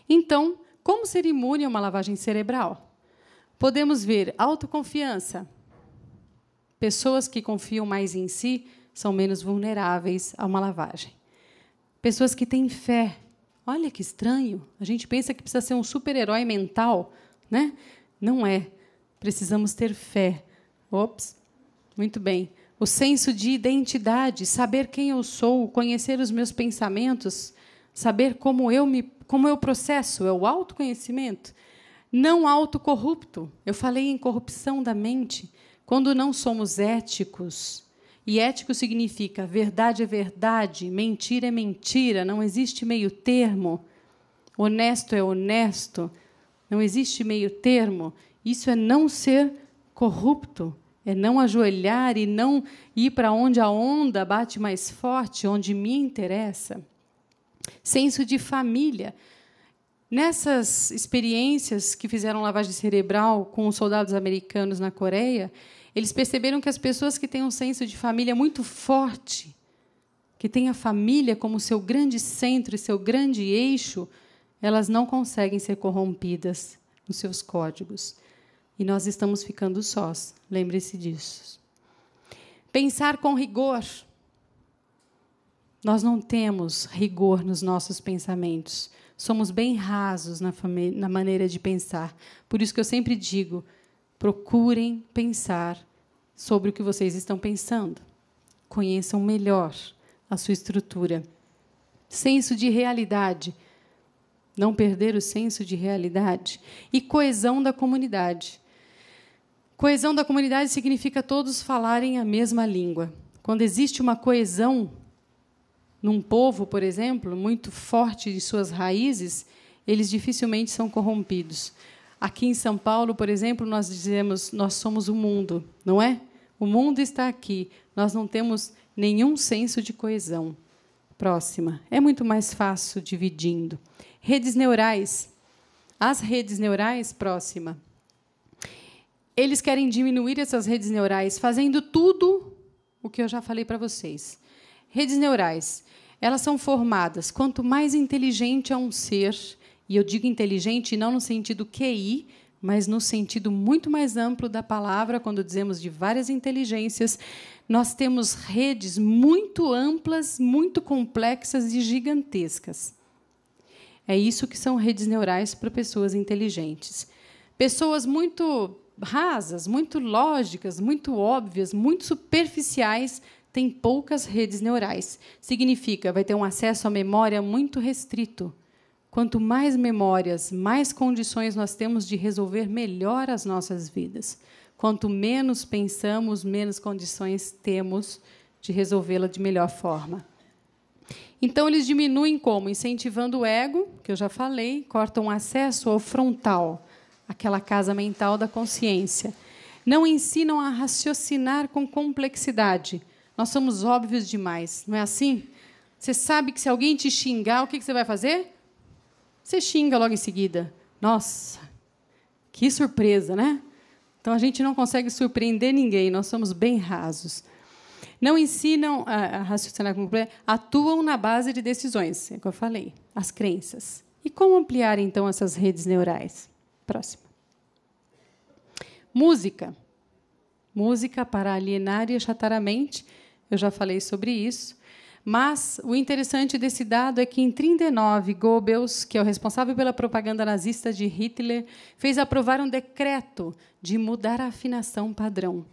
Então, como ser imune a uma lavagem cerebral? Podemos ver autoconfiança. Pessoas que confiam mais em si são menos vulneráveis a uma lavagem. Pessoas que têm fé. Olha que estranho. A gente pensa que precisa ser um super-herói mental, né? Não é. Precisamos ter fé. Ops. Muito bem. O senso de identidade, saber quem eu sou, conhecer os meus pensamentos, saber como eu processo, é o autoconhecimento. Não autocorrupto. Eu falei em corrupção da mente. Quando não somos éticos, e ético significa verdade é verdade, mentira é mentira, não existe meio termo, honesto é honesto, não existe meio termo, isso é não ser corrupto, é não ajoelhar e não ir para onde a onda bate mais forte, onde me interessa. Senso de família. Nessas experiências que fizeram lavagem cerebral com os soldados americanos na Coreia, eles perceberam que as pessoas que têm um senso de família muito forte, que têm a família como seu grande centro e seu grande eixo, elas não conseguem ser corrompidas nos seus códigos. E nós estamos ficando sós. Lembre-se disso. Pensar com rigor. Nós não temos rigor nos nossos pensamentos. Somos bem rasos na maneira de pensar. Por isso que eu sempre digo, procurem pensar sobre o que vocês estão pensando. Conheçam melhor a sua estrutura. Senso de realidade. Não perder o senso de realidade. E coesão da comunidade. Coesão da comunidade significa todos falarem a mesma língua. Quando existe uma coesão num povo, por exemplo, muito forte de suas raízes, eles dificilmente são corrompidos. Aqui em São Paulo, por exemplo, nós dizemos, nós somos o mundo, não é? O mundo está aqui. Nós não temos nenhum senso de coesão. Próxima. É muito mais fácil dividindo. Redes neurais. As redes neurais, próxima. Eles querem diminuir essas redes neurais fazendo tudo o que eu já falei para vocês. Redes neurais, elas são formadas, quanto mais inteligente é um ser, e eu digo inteligente não no sentido QI, mas no sentido muito mais amplo da palavra, quando dizemos de várias inteligências, nós temos redes muito amplas, muito complexas e gigantescas. É isso que são redes neurais para pessoas inteligentes. Pessoas muito rasas, muito lógicas, muito óbvias, muito superficiais, têm poucas redes neurais. Significa, vai ter um acesso à memória muito restrito. Quanto mais memórias, mais condições nós temos de resolver melhor as nossas vidas. Quanto menos pensamos, menos condições temos de resolvê-la de melhor forma. Então, eles diminuem como? Incentivando o ego, que eu já falei, cortam acesso ao frontal, aquela casa mental da consciência. Não ensinam a raciocinar com complexidade. Nós somos óbvios demais, não é assim? Você sabe que se alguém te xingar, o que você vai fazer? Você xinga logo em seguida. Nossa, que surpresa, né? Então, a gente não consegue surpreender ninguém, nós somos bem rasos. Não ensinam a raciocinar com complexidade, atuam na base de decisões, é o que eu falei, as crenças. E como ampliar, então, essas redes neurais? Próxima. Música. Música para alienar e achatar a mente. Eu já falei sobre isso. Mas o interessante desse dado é que, em 1939, Goebbels, que é o responsável pela propaganda nazista de Hitler, fez aprovar um decreto de mudar a afinação padrão.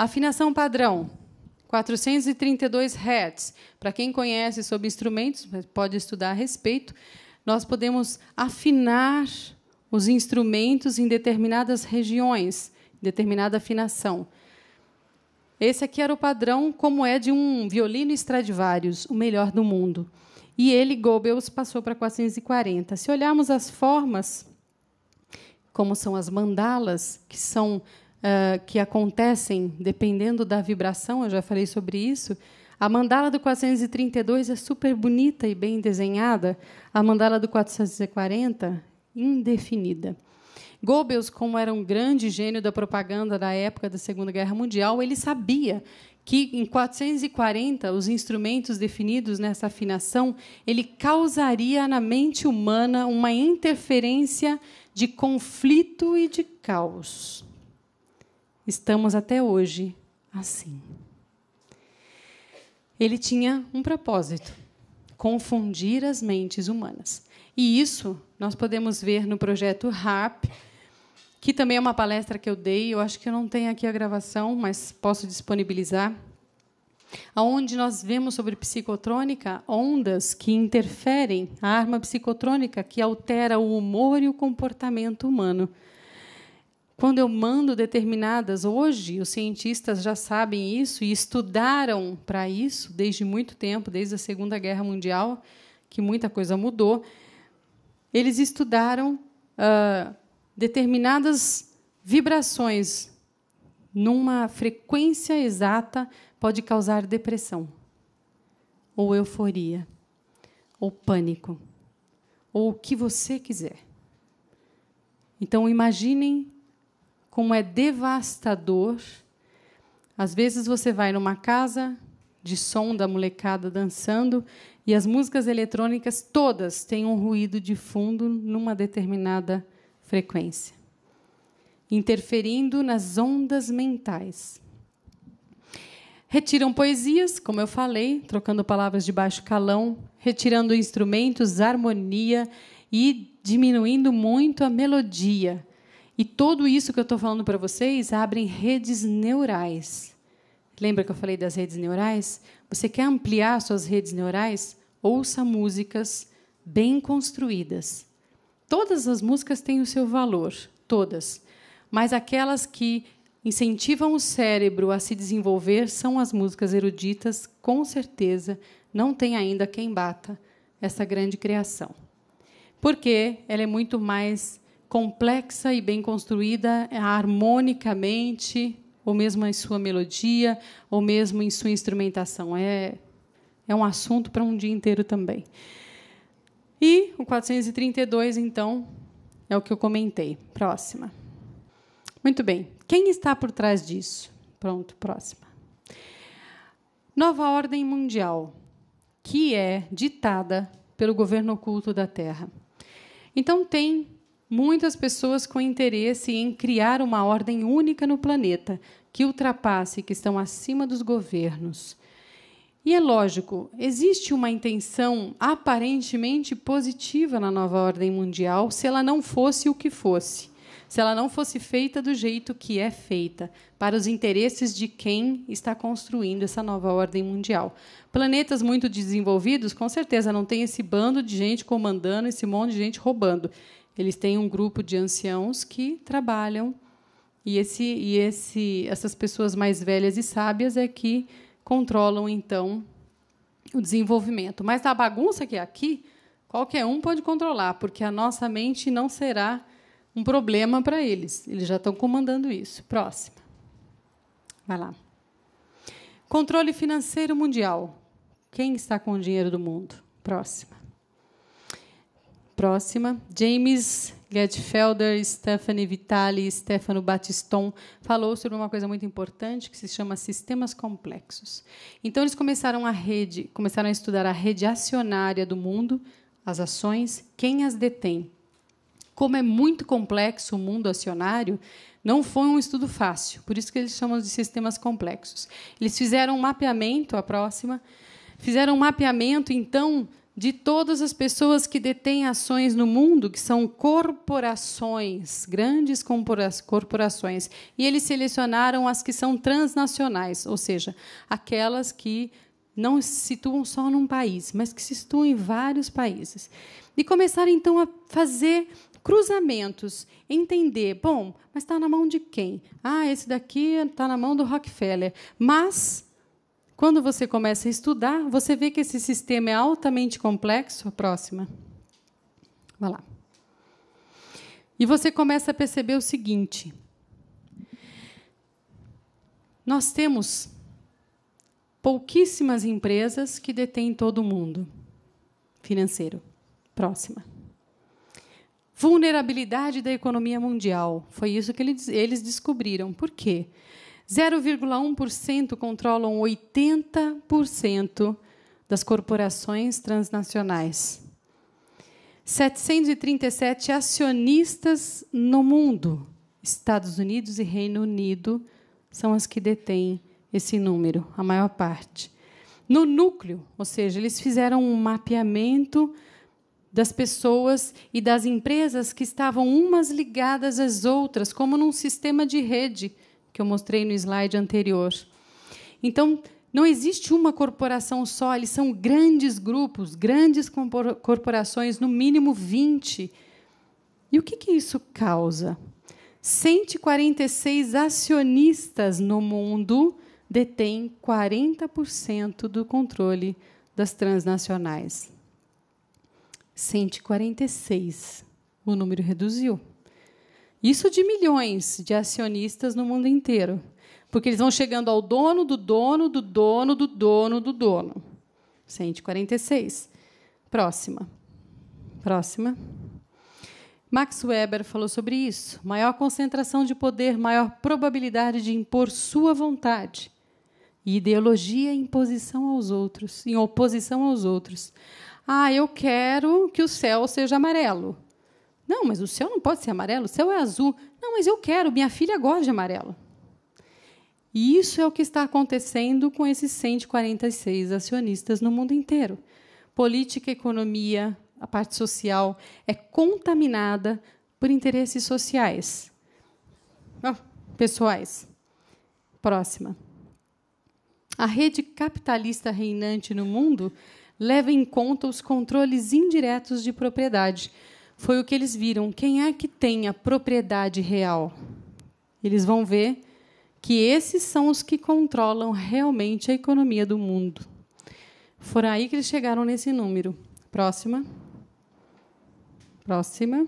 Afinação padrão, 432 Hz. Para quem conhece sobre instrumentos, pode estudar a respeito. Nós podemos afinar os instrumentos em determinadas regiões, determinada afinação. Esse aqui era o padrão, como é de um violino Stradivarius, o melhor do mundo. E ele, Goebbels, passou para 440. Se olharmos as formas, como são as mandalas, que acontecem dependendo da vibração, eu já falei sobre isso. A mandala do 432 é super bonita e bem desenhada. A mandala do 440, indefinida. Goebbels, como era um grande gênio da propaganda da época da Segunda Guerra Mundial, ele sabia que, em 440, os instrumentos definidos nessa afinação, ele causaria na mente humana uma interferência de conflito e de caos. Estamos até hoje assim. Ele tinha um propósito: confundir as mentes humanas. E isso nós podemos ver no projeto HARP, que também é uma palestra que eu dei. Eu acho que eu não tenho aqui a gravação, mas posso disponibilizar, onde nós vemos sobre psicotrônica ondas que interferem, a arma psicotrônica que altera o humor e o comportamento humano. Quando eu mando determinadas, hoje os cientistas já sabem isso e estudaram para isso desde muito tempo, desde a Segunda Guerra Mundial, que muita coisa mudou. Eles estudaram determinadas vibrações numa frequência exata pode causar depressão, ou euforia, ou pânico, ou o que você quiser. Então, imaginem como é devastador. Às vezes você vai numa casa de som da molecada dançando e as músicas eletrônicas todas têm um ruído de fundo numa determinada frequência, interferindo nas ondas mentais. Retiram poesias, como eu falei, trocando palavras de baixo calão, retirando instrumentos, harmonia e diminuindo muito a melodia. E tudo isso que eu estou falando para vocês abrem redes neurais. Lembra que eu falei das redes neurais? Você quer ampliar suas redes neurais? Ouça músicas bem construídas. Todas as músicas têm o seu valor, todas. Mas aquelas que incentivam o cérebro a se desenvolver são as músicas eruditas, com certeza. Não tem ainda quem bata essa grande criação. Porque ela é muito mais complexa e bem construída harmonicamente, ou mesmo em sua melodia, ou mesmo em sua instrumentação. É um assunto para um dia inteiro também. E o 432, então, é o que eu comentei. Próxima. Muito bem. Quem está por trás disso? Pronto, próxima. Nova ordem mundial, que é ditada pelo governo oculto da Terra. Então, tem muitas pessoas com interesse em criar uma ordem única no planeta, que ultrapasse, que estão acima dos governos. E é lógico, existe uma intenção aparentemente positiva na nova ordem mundial, se ela não fosse o que fosse, se ela não fosse feita do jeito que é feita, para os interesses de quem está construindo essa nova ordem mundial. Planetas muito desenvolvidos, com certeza, não tem esse bando de gente comandando, esse monte de gente roubando. Eles têm um grupo de anciãos que trabalham, e essas pessoas mais velhas e sábias é que controlam, então, o desenvolvimento. Mas a bagunça que é aqui, qualquer um pode controlar, porque a nossa mente não será um problema para eles. Eles já estão comandando isso. Próxima. Vai lá. Controle financeiro mundial. Quem está com o dinheiro do mundo? Próxima. Próxima. James Gladfelder, Stephanie Vitali e Stefano Battiston falou sobre uma coisa muito importante que se chama sistemas complexos. Então, eles começaram a estudar a rede acionária do mundo, as ações, quem as detém. Como é muito complexo o mundo acionário, não foi um estudo fácil, por isso que eles chamam de sistemas complexos. Eles fizeram um mapeamento, a próxima, fizeram um mapeamento, então, de todas as pessoas que detêm ações no mundo, que são corporações, grandes corporações. E eles selecionaram as que são transnacionais, ou seja, aquelas que não se situam só num país, mas que se situam em vários países. E começaram, então, a fazer cruzamentos, entender, bom, mas está na mão de quem? Ah, esse daqui está na mão do Rockefeller. Mas, quando você começa a estudar, você vê que esse sistema é altamente complexo. A próxima. Vai lá. E você começa a perceber o seguinte. Nós temos pouquíssimas empresas que detêm todo o mundo financeiro. Próxima. Vulnerabilidade da economia mundial. Foi isso que eles descobriram. Por quê? 0,1% controlam 80% das corporações transnacionais. 737 acionistas no mundo. Estados Unidos e Reino Unido são as que detêm esse número, a maior parte. No núcleo, ou seja, eles fizeram um mapeamento das pessoas e das empresas que estavam umas ligadas às outras, como num sistema de rede, que eu mostrei no slide anterior. Então, não existe uma corporação só, eles são grandes grupos, grandes corporações, no mínimo 20. E o que isso causa? 146 acionistas no mundo detêm 40% do controle das transnacionais. 146. O número reduziu. Isso de milhões de acionistas no mundo inteiro. Porque eles vão chegando ao dono do dono do dono do dono do dono. 146. Próxima. Próxima. Max Weber falou sobre isso. Maior concentração de poder, maior probabilidade de impor sua vontade. E ideologia em oposição aos outros. Ah, eu quero que o céu seja amarelo. Não, mas o céu não pode ser amarelo, o céu é azul. Não, mas eu quero, minha filha gosta de amarelo. E isso é o que está acontecendo com esses 146 acionistas no mundo inteiro. Política, economia, a parte social é contaminada por interesses sociais. Pessoais. Próxima. A rede capitalista reinante no mundo leva em conta os controles indiretos de propriedade. Foi o que eles viram. Quem é que tem a propriedade real? Eles vão ver que esses são os que controlam realmente a economia do mundo. Foram aí que eles chegaram nesse número. Próxima. Próxima.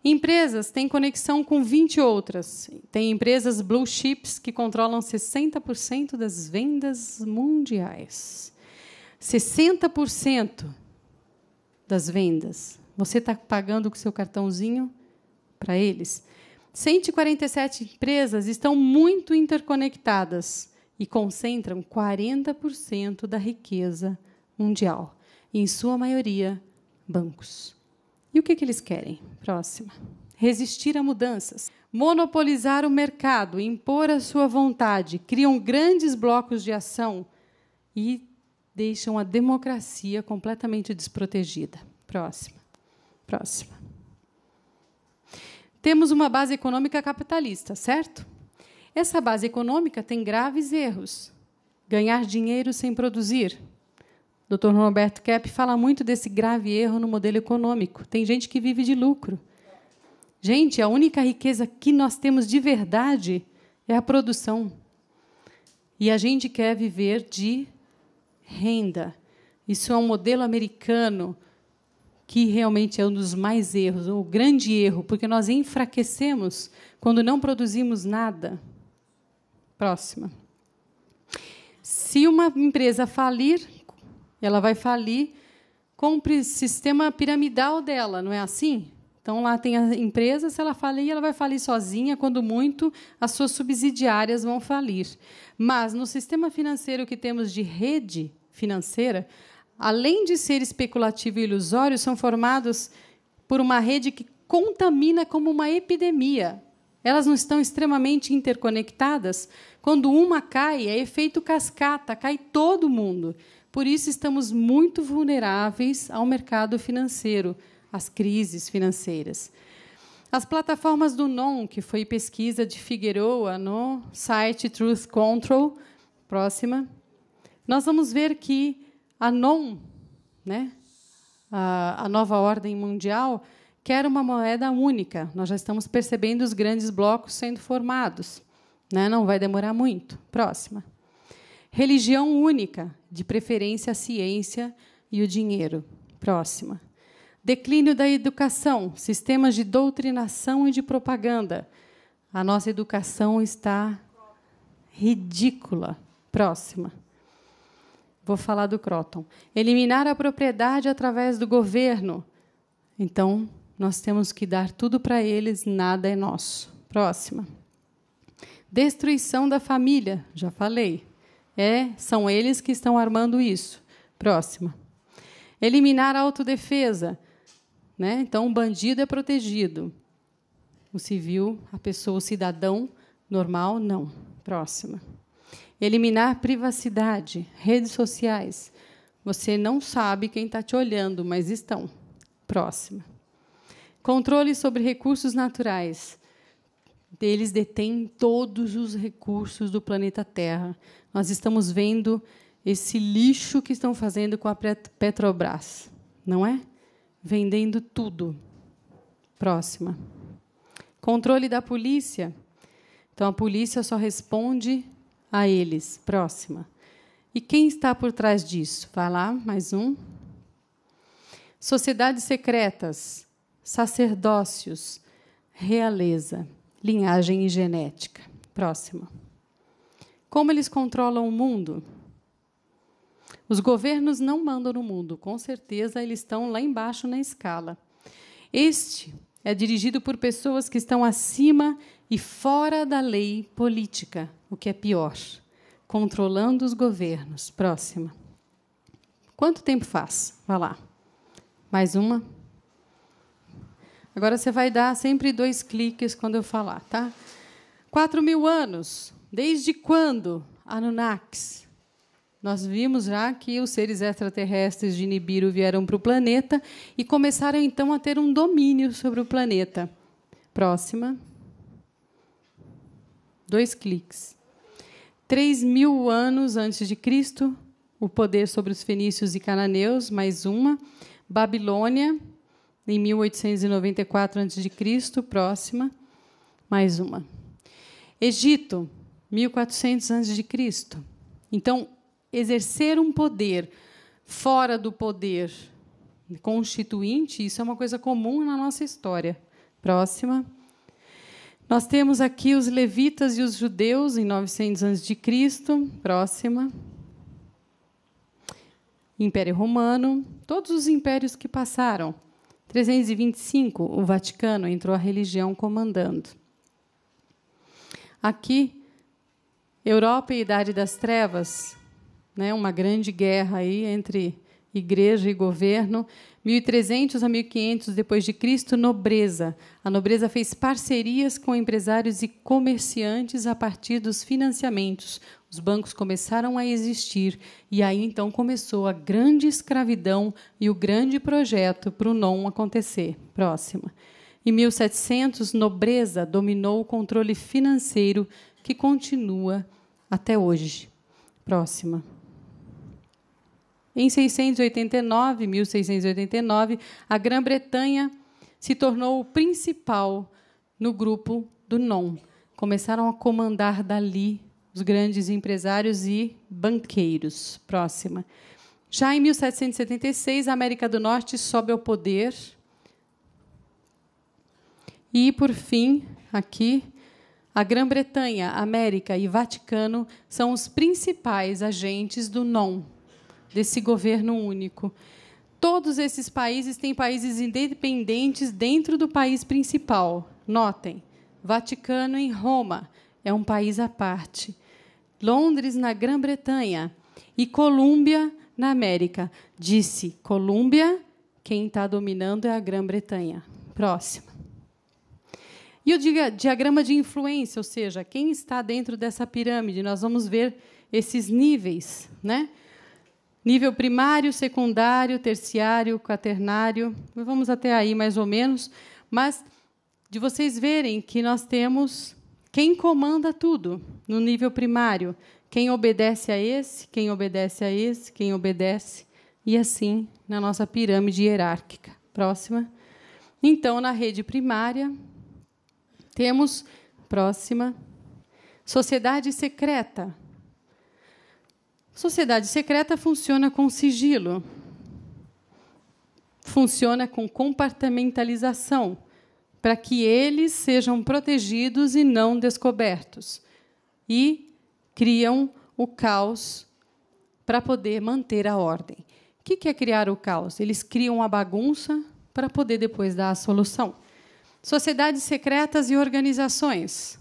Empresas têm conexão com 20 outras. Tem empresas blue chips que controlam 60% das vendas mundiais. 60% das vendas. Você está pagando com o seu cartãozinho para eles. 147 empresas estão muito interconectadas e concentram 40% da riqueza mundial. E, em sua maioria, bancos. E o que eles querem? Próxima. Resistir a mudanças. Monopolizar o mercado, impor a sua vontade, criam grandes blocos de ação e deixam a democracia completamente desprotegida. Próxima. Próxima. Temos uma base econômica capitalista, certo? Essa base econômica tem graves erros. Ganhar dinheiro sem produzir. Dr. Roberto Kepp fala muito desse grave erro no modelo econômico. Tem gente que vive de lucro. Gente, a única riqueza que nós temos de verdade é a produção. E a gente quer viver de renda. Isso é um modelo americano que realmente é um dos mais erros, o grande erro, porque nós enfraquecemos quando não produzimos nada. Próxima. Se uma empresa falir, ela vai falir com o sistema piramidal dela, não é assim? Então, lá tem a empresa, se ela falir, ela vai falir sozinha, quando muito, as suas subsidiárias vão falir. Mas, no sistema financeiro que temos de rede financeira, além de ser especulativo e ilusório, são formados por uma rede que contamina como uma epidemia. Elas não estão extremamente interconectadas? Quando uma cai, é efeito cascata, cai todo mundo. Por isso, estamos muito vulneráveis ao mercado financeiro, às crises financeiras. As plataformas do NOM, que foi pesquisa de Figueroa no site Truth Control, próxima, nós vamos ver que a NOM, né, a nova ordem mundial, quer uma moeda única. Nós já estamos percebendo os grandes blocos sendo formados. Né? Não vai demorar muito. Próxima. Religião única, de preferência a ciência e o dinheiro. Próxima. Declínio da educação, sistemas de doutrinação e de propaganda. A nossa educação está ridícula. Próxima. Vou falar do Croton. Eliminar a propriedade através do governo. Então, nós temos que dar tudo para eles, nada é nosso. Próxima. Destruição da família, já falei. São eles que estão armando isso. Próxima. Eliminar a autodefesa. Né? Então, o bandido é protegido. O civil, a pessoa, o cidadão normal, não. Próxima. Eliminar privacidade, redes sociais. Você não sabe quem está te olhando, mas estão. Próxima. Controle sobre recursos naturais. Eles detêm todos os recursos do planeta Terra. Nós estamos vendo esse lixo que estão fazendo com a Petrobras, não é? Vendendo tudo. Próxima. Controle da polícia. Então, a polícia só responde a eles. Próxima. E quem está por trás disso? Vai lá, mais um. Sociedades secretas, sacerdócios, realeza, linhagem e genética. Próximo. Como eles controlam o mundo? Os governos não mandam no mundo, com certeza eles estão lá embaixo na escala. Este é dirigido por pessoas que estão acima e fora da lei política, o que é pior, controlando os governos. Próxima. Quanto tempo faz? Vai lá. Mais uma. Agora você vai dar sempre 2 cliques quando eu falar, tá? 4.000 anos. Desde quando? Anunnakis. Nós vimos já que os seres extraterrestres de Nibiru vieram para o planeta e começaram, então, a ter um domínio sobre o planeta. Próxima. 2 cliques. 3.000 anos antes de Cristo, o poder sobre os fenícios e cananeus, mais uma. Babilônia, em 1894 a.C., próxima, mais uma. Egito, 1400 a.C. Então, exercer um poder fora do poder constituinte, isso é uma coisa comum na nossa história. Próxima. Nós temos aqui os levitas e os judeus, em 900 a.C. Próxima. Império Romano, todos os impérios que passaram. 325, o Vaticano, entrou a religião comandando. Aqui, Europa e Idade das Trevas, né, uma grande guerra aí entre igreja e governo. 1300 a 1500 depois de Cristo, nobreza. A nobreza fez parcerias com empresários e comerciantes a partir dos financiamentos. Os bancos começaram a existir e aí então começou a grande escravidão e o grande projeto para o não acontecer. Próxima. Em 1700, nobreza dominou o controle financeiro que continua até hoje. Próxima. Em 1689, a Grã-Bretanha se tornou o principal no grupo do NOM. Começaram a comandar dali os grandes empresários e banqueiros. Próxima. Já em 1776, a América do Norte sobe ao poder. E, por fim, aqui, a Grã-Bretanha, América e Vaticano são os principais agentes do NOM, desse governo único. Todos esses países têm países independentes dentro do país principal. Notem, Vaticano em Roma é um país à parte. Londres, na Grã-Bretanha, e Colômbia, na América. Disse Colômbia, quem está dominando é a Grã-Bretanha. Próximo. E o diagrama de influência, ou seja, quem está dentro dessa pirâmide, nós vamos ver esses níveis, né? Nível primário, secundário, terciário, quaternário, vamos até aí mais ou menos, mas de vocês verem que nós temos quem comanda tudo no nível primário, quem obedece a esse, quem obedece a esse, quem obedece, e assim na nossa pirâmide hierárquica. Próxima. Então, na rede primária, temos, próxima, sociedade secreta. Sociedade secreta funciona com sigilo, funciona com compartimentalização, para que eles sejam protegidos e não descobertos. E criam o caos para poder manter a ordem. O que é criar o caos? Eles criam a bagunça para poder depois dar a solução. Sociedades secretas e organizações,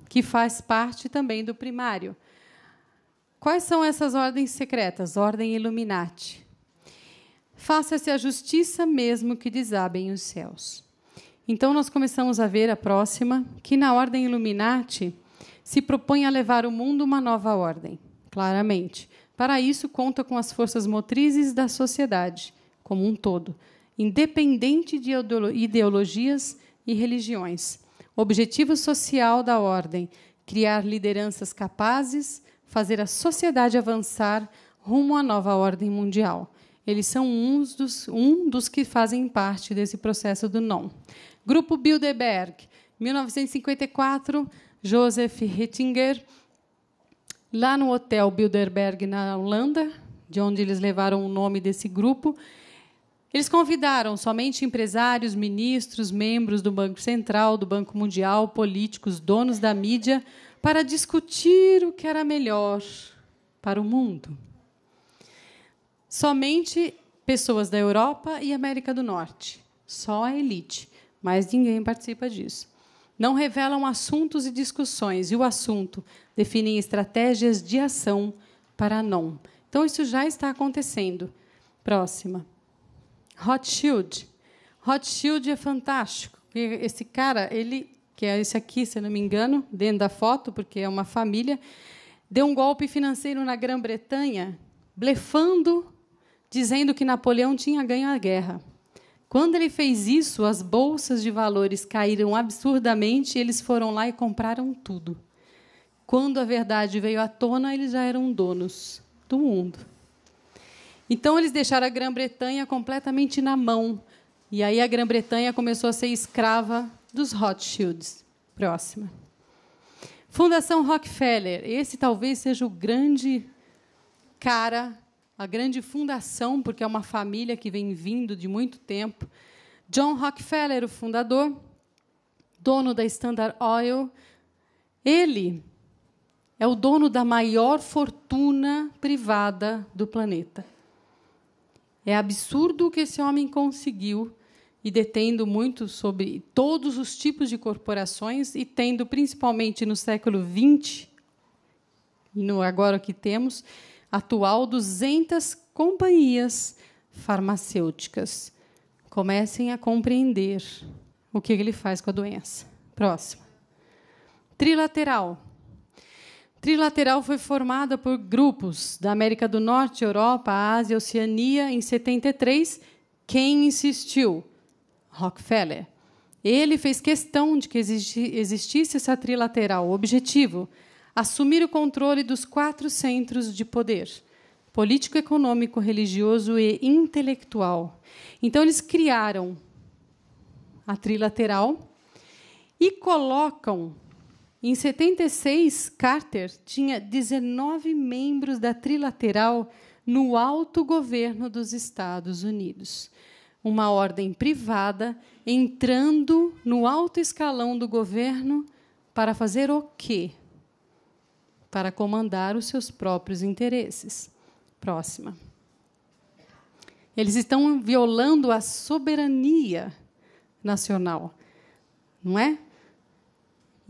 que faz parte também do primário. Quais são essas ordens secretas? Ordem Illuminati. Faça-se a justiça mesmo que desabem os céus. Então, nós começamos a ver a próxima, que na ordem Illuminati se propõe a levar o mundo a uma nova ordem, claramente. Para isso, conta com as forças motrizes da sociedade, como um todo, independente de ideologias e religiões. Objetivo social da ordem: criar lideranças capazes, fazer a sociedade avançar rumo à nova ordem mundial. Eles são um dos que fazem parte desse processo do não. Grupo Bilderberg, 1954, Joseph Hittinger, lá no Hotel Bilderberg, na Holanda, de onde eles levaram o nome desse grupo. Eles convidaram somente empresários, ministros, membros do Banco Central, do Banco Mundial, políticos, donos da mídia, para discutir o que era melhor para o mundo. Somente pessoas da Europa e América do Norte. Só a elite. Mas ninguém participa disso. Não revelam assuntos e discussões. E o assunto definem estratégias de ação para não. Então, isso já está acontecendo. Próxima. Rothschild. Rothschild é fantástico. Esse cara, ele, que é esse aqui, se não me engano, dentro da foto, porque é uma família, deu um golpe financeiro na Grã-Bretanha, blefando, dizendo que Napoleão tinha ganho a guerra. Quando ele fez isso, as bolsas de valores caíram absurdamente e eles foram lá e compraram tudo. Quando a verdade veio à tona, eles já eram donos do mundo. Então, eles deixaram a Grã-Bretanha completamente na mão. E aí a Grã-Bretanha começou a ser escrava dos Rothschilds. Próxima. Fundação Rockefeller. Esse talvez seja o grande cara, a grande fundação, porque é uma família que vem vindo de muito tempo. John Rockefeller, o fundador, dono da Standard Oil. Ele é o dono da maior fortuna privada do planeta. É absurdo o que esse homem conseguiu, e detendo muito sobre todos os tipos de corporações, e tendo, principalmente no século XX, e no agora que temos, atual, 200 companhias farmacêuticas. Comecem a compreender o que ele faz com a doença. Próximo. Trilateral. Trilateral foi formada por grupos da América do Norte, Europa, Ásia, Oceania, em 73. Quem insistiu? Rockefeller. Ele fez questão de que existisse essa trilateral. O objetivo: assumir o controle dos 4 centros de poder: político, econômico, religioso e intelectual. Então, eles criaram a trilateral e colocam... Em 76, Carter tinha 19 membros da trilateral no alto governo dos Estados Unidos. Uma ordem privada entrando no alto escalão do governo para fazer o quê? Para comandar os seus próprios interesses. Próxima. Eles estão violando a soberania nacional, não é?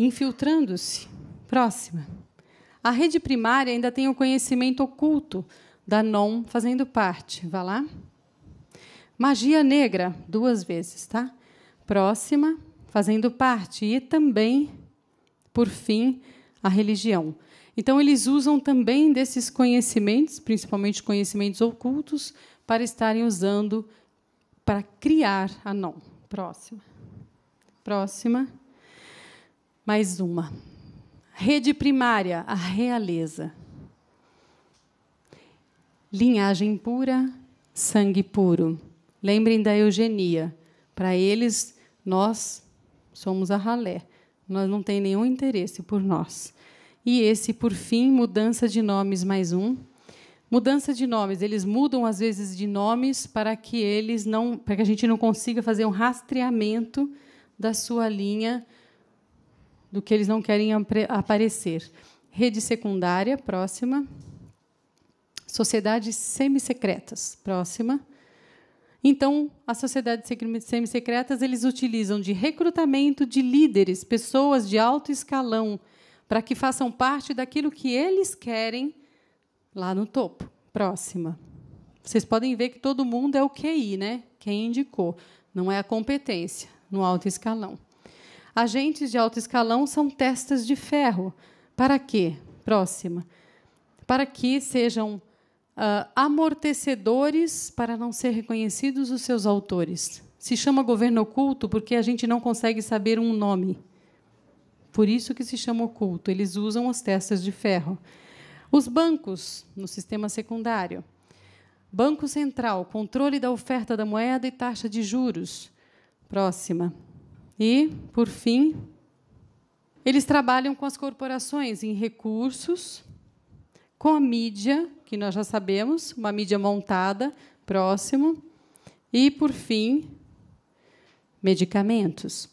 Infiltrando-se. Próxima. A rede primária ainda tem o conhecimento oculto da NOM fazendo parte. Vá lá. Magia negra, 2 vezes, tá? Próxima. fazendo parte, e também, por fim, a religião. Então, eles usam também desses conhecimentos, principalmente conhecimentos ocultos, para estarem usando para criar a Anon. Próxima. Próxima. Mais uma. Rede primária, a realeza. Linhagem pura, sangue puro. Lembrem da eugenia. Para eles, nós somos a ralé. Nós não tem nenhum interesse por nós. E esse, por fim, mudança de nomes, mais um. Mudança de nomes. Eles mudam, às vezes, de nomes para que a gente não consiga fazer um rastreamento da sua linha, do que eles não querem aparecer. Rede secundária, próxima. Sociedades semissecretas, próxima. Então, as sociedades semissecretas, eles utilizam de recrutamento de líderes, pessoas de alto escalão, para que façam parte daquilo que eles querem lá no topo. Próxima. Vocês podem ver que todo mundo é o QI, né? Quem indicou. Não é a competência no alto escalão. Agentes de alto escalão são testas de ferro. Para quê? Próxima. Para que sejam amortecedores para não ser reconhecidos os seus autores. Se chama governo oculto porque a gente não consegue saber um nome. Por isso que se chama oculto. Eles usam as testas de ferro. Os bancos, no sistema secundário. Banco Central, controle da oferta da moeda e taxa de juros. Próxima. E, por fim, eles trabalham com as corporações em recursos, com a mídia, que nós já sabemos, uma mídia montada, próximo. E, por fim, medicamentos.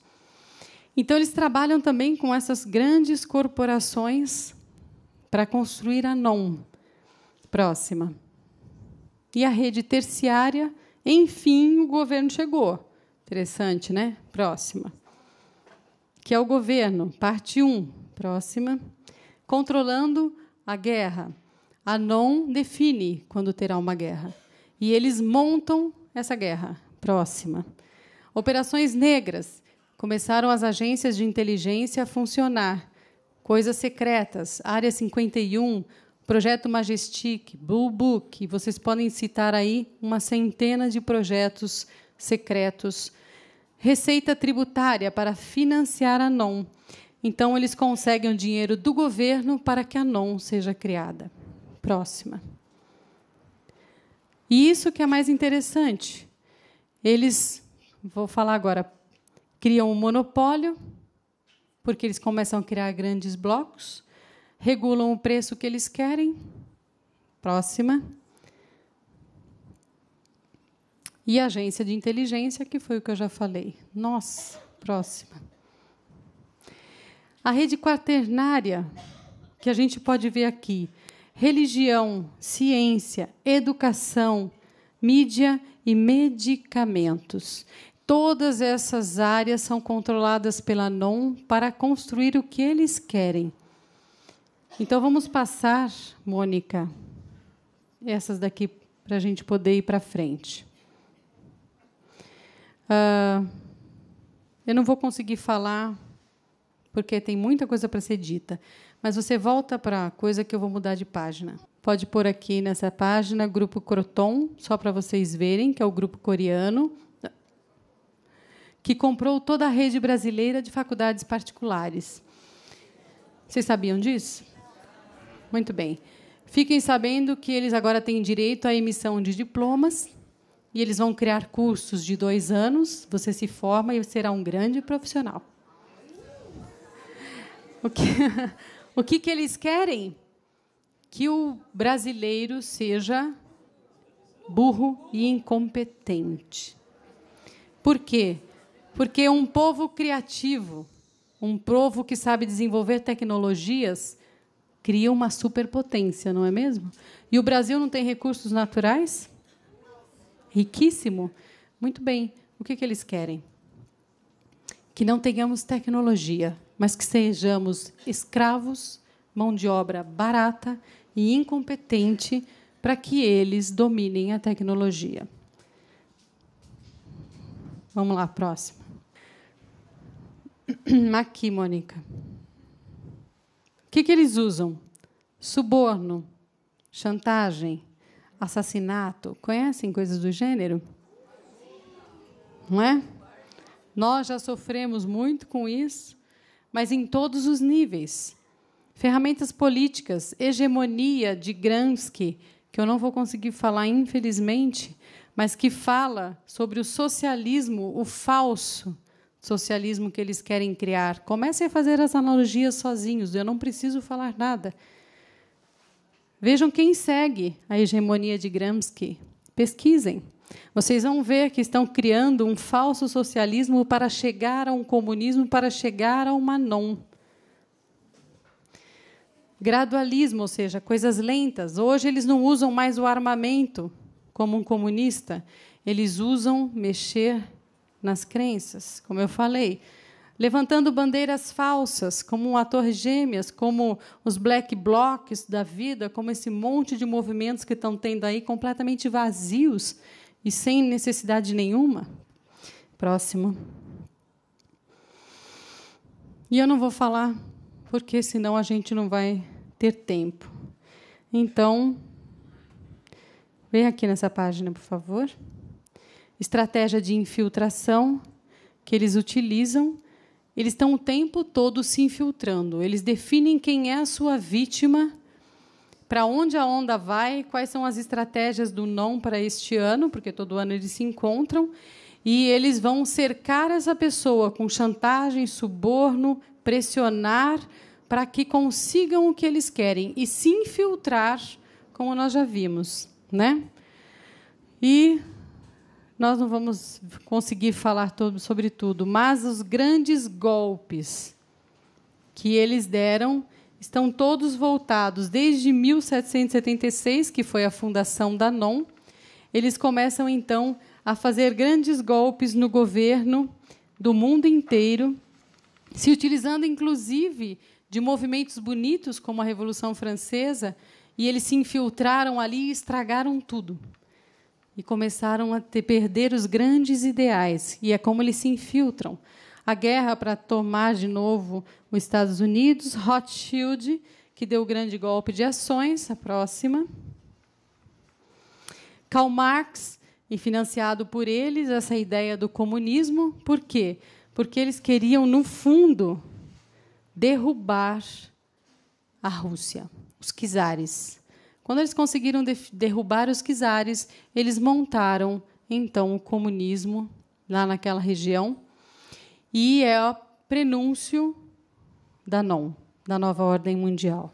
Então, eles trabalham também com essas grandes corporações para construir a Anon. Próxima. E a rede terciária, enfim, o governo chegou. Interessante, né? Próxima. Que é o governo, parte 1. Próxima. Controlando a guerra. A Anon define quando terá uma guerra. E eles montam essa guerra. Próxima. Operações negras. Começaram as agências de inteligência a funcionar. Coisas secretas, Área 51, Projeto Majestic, Blue Book. Vocês podem citar aí uma centena de projetos secretos. Receita tributária para financiar a Anon. Então, eles conseguem o dinheiro do governo para que a Anon seja criada. Próxima. E isso que é mais interessante. Eles, vou falar agora, criam um monopólio, porque eles começam a criar grandes blocos, regulam o preço que eles querem. Próxima. E a agência de inteligência, que foi o que eu já falei. Nossa, próxima. A rede quaternária, que a gente pode ver aqui. Religião, ciência, educação, mídia e medicamentos. Todas essas áreas são controladas pela Anon para construir o que eles querem. Então, vamos passar, Mônica, essas daqui para a gente poder ir para frente. Eu não vou conseguir falar, porque tem muita coisa para ser dita, mas você volta para a coisa que eu vou mudar de página. Pode pôr aqui nessa página, Grupo Croton, só para vocês verem, que é o grupo coreano, que comprou toda a rede brasileira de faculdades particulares. Vocês sabiam disso? Muito bem. Fiquem sabendo que eles agora têm direito à emissão de diplomas e eles vão criar cursos de 2 anos. Você se forma e será um grande profissional. O que eles querem? Que o brasileiro seja burro e incompetente. Por quê? Porque um povo criativo, um povo que sabe desenvolver tecnologias, cria uma superpotência, não é mesmo? E o Brasil não tem recursos naturais? Riquíssimo. Muito bem. O que eles querem? Que não tenhamos tecnologia, mas que sejamos escravos, mão de obra barata e incompetente para que eles dominem a tecnologia. Vamos lá, próximo. Aqui, Mônica. O que eles usam? Suborno, chantagem, assassinato. Conhecem coisas do gênero? Não é? Nós já sofremos muito com isso, mas em todos os níveis. Ferramentas políticas, hegemonia de Gramsci, que eu não vou conseguir falar, infelizmente, mas que fala sobre o socialismo, o falso socialismo que eles querem criar. Comecem a fazer as analogias sozinhos, eu não preciso falar nada. Vejam quem segue a hegemonia de Gramsci. Pesquisem. Vocês vão ver que estão criando um falso socialismo para chegar a um comunismo, para chegar a uma non. Gradualismo, ou seja, coisas lentas. Hoje eles não usam mais o armamento como um comunista, eles usam mexer nas crenças, como eu falei, levantando bandeiras falsas, como a Torre Gêmeas, como os Black Blocs da vida, como esse monte de movimentos que estão tendo aí completamente vazios e sem necessidade nenhuma. Próximo. E eu não vou falar, porque senão a gente não vai ter tempo. Então, vem aqui nessa página, por favor. Estratégia de infiltração que eles utilizam. Eles estão o tempo todo se infiltrando. Eles definem quem é a sua vítima, para onde a onda vai, quais são as estratégias do não para este ano, porque todo ano eles se encontram, e eles vão cercar essa pessoa com chantagem, suborno, pressionar, para que consigam o que eles querem e se infiltrar, como nós já vimos, né? E nós não vamos conseguir falar sobre tudo, mas os grandes golpes que eles deram estão todos voltados desde 1776, que foi a fundação da NON. Eles começam, então, a fazer grandes golpes no governo do mundo inteiro, se utilizando, inclusive, de movimentos bonitos, como a Revolução Francesa, e eles se infiltraram ali e estragaram tudo. E começaram a perder os grandes ideais. E é como eles se infiltram. A guerra para tomar de novo os Estados Unidos, Rothschild, que deu o grande golpe de ações, a próxima. Karl Marx, e financiado por eles, essa ideia do comunismo. Por quê? Porque eles queriam, no fundo, derrubar a Rússia, os czares. Quando eles conseguiram derrubar os czares, eles montaram, então, o comunismo lá naquela região, e é o prenúncio da NON, da nova ordem mundial.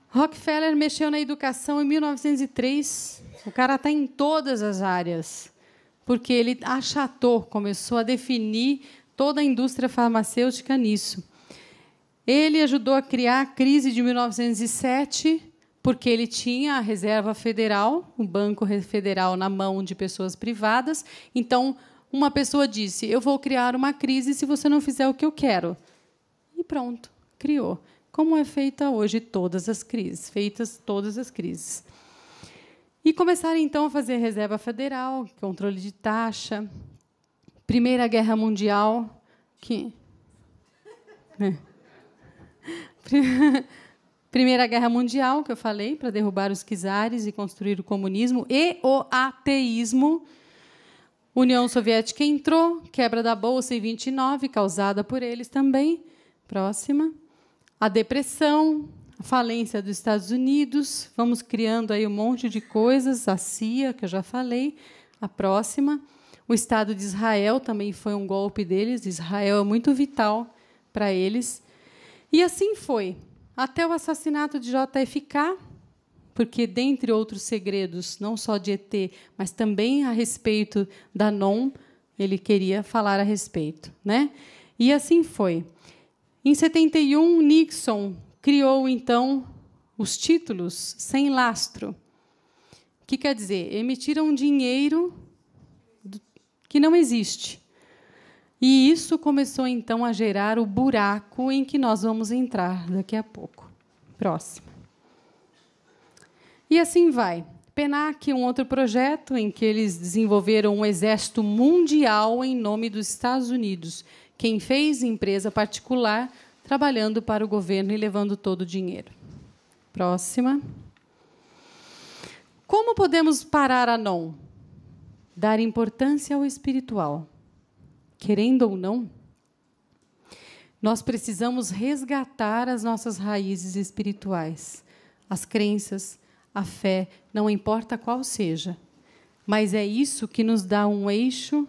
Rockefeller mexeu na educação em 1903. O cara está em todas as áreas, porque ele achatou, começou a definir toda a indústria farmacêutica nisso. Ele ajudou a criar a crise de 1907, porque ele tinha a Reserva Federal, o Banco Federal, na mão de pessoas privadas. Então, uma pessoa disse, eu vou criar uma crise se você não fizer o que eu quero. E pronto, criou. Como é feita hoje todas as crises, feitas todas as crises. E começaram, então, a fazer Reserva Federal, controle de taxa, Primeira Guerra Mundial, que... Primeira Guerra Mundial, que eu falei, para derrubar os czares e construir o comunismo e o ateísmo. União Soviética entrou, quebra da Bolsa em 29, causada por eles também. Próxima. A depressão, a falência dos Estados Unidos. Vamos criando aí um monte de coisas. A CIA, que eu já falei. A próxima. O Estado de Israel também foi um golpe deles. Israel é muito vital para eles. E assim foi. Até o assassinato de JFK, porque, dentre outros segredos, não só de ET, mas também a respeito da NON, ele queria falar a respeito, né? E assim foi. Em 71, Nixon criou, então, os títulos sem lastro. O que quer dizer? Emitiram dinheiro que não existe. E isso começou, então, a gerar o buraco em que nós vamos entrar daqui a pouco. Próximo. E assim vai. PENAC, um outro projeto em que eles desenvolveram um exército mundial em nome dos Estados Unidos, Quem fez, empresa particular, trabalhando para o governo e levando todo o dinheiro. Próxima. Como podemos parar a não? Dar importância ao espiritual. Querendo ou não, nós precisamos resgatar as nossas raízes espirituais, as crenças, a fé, não importa qual seja. Mas é isso que nos dá um eixo,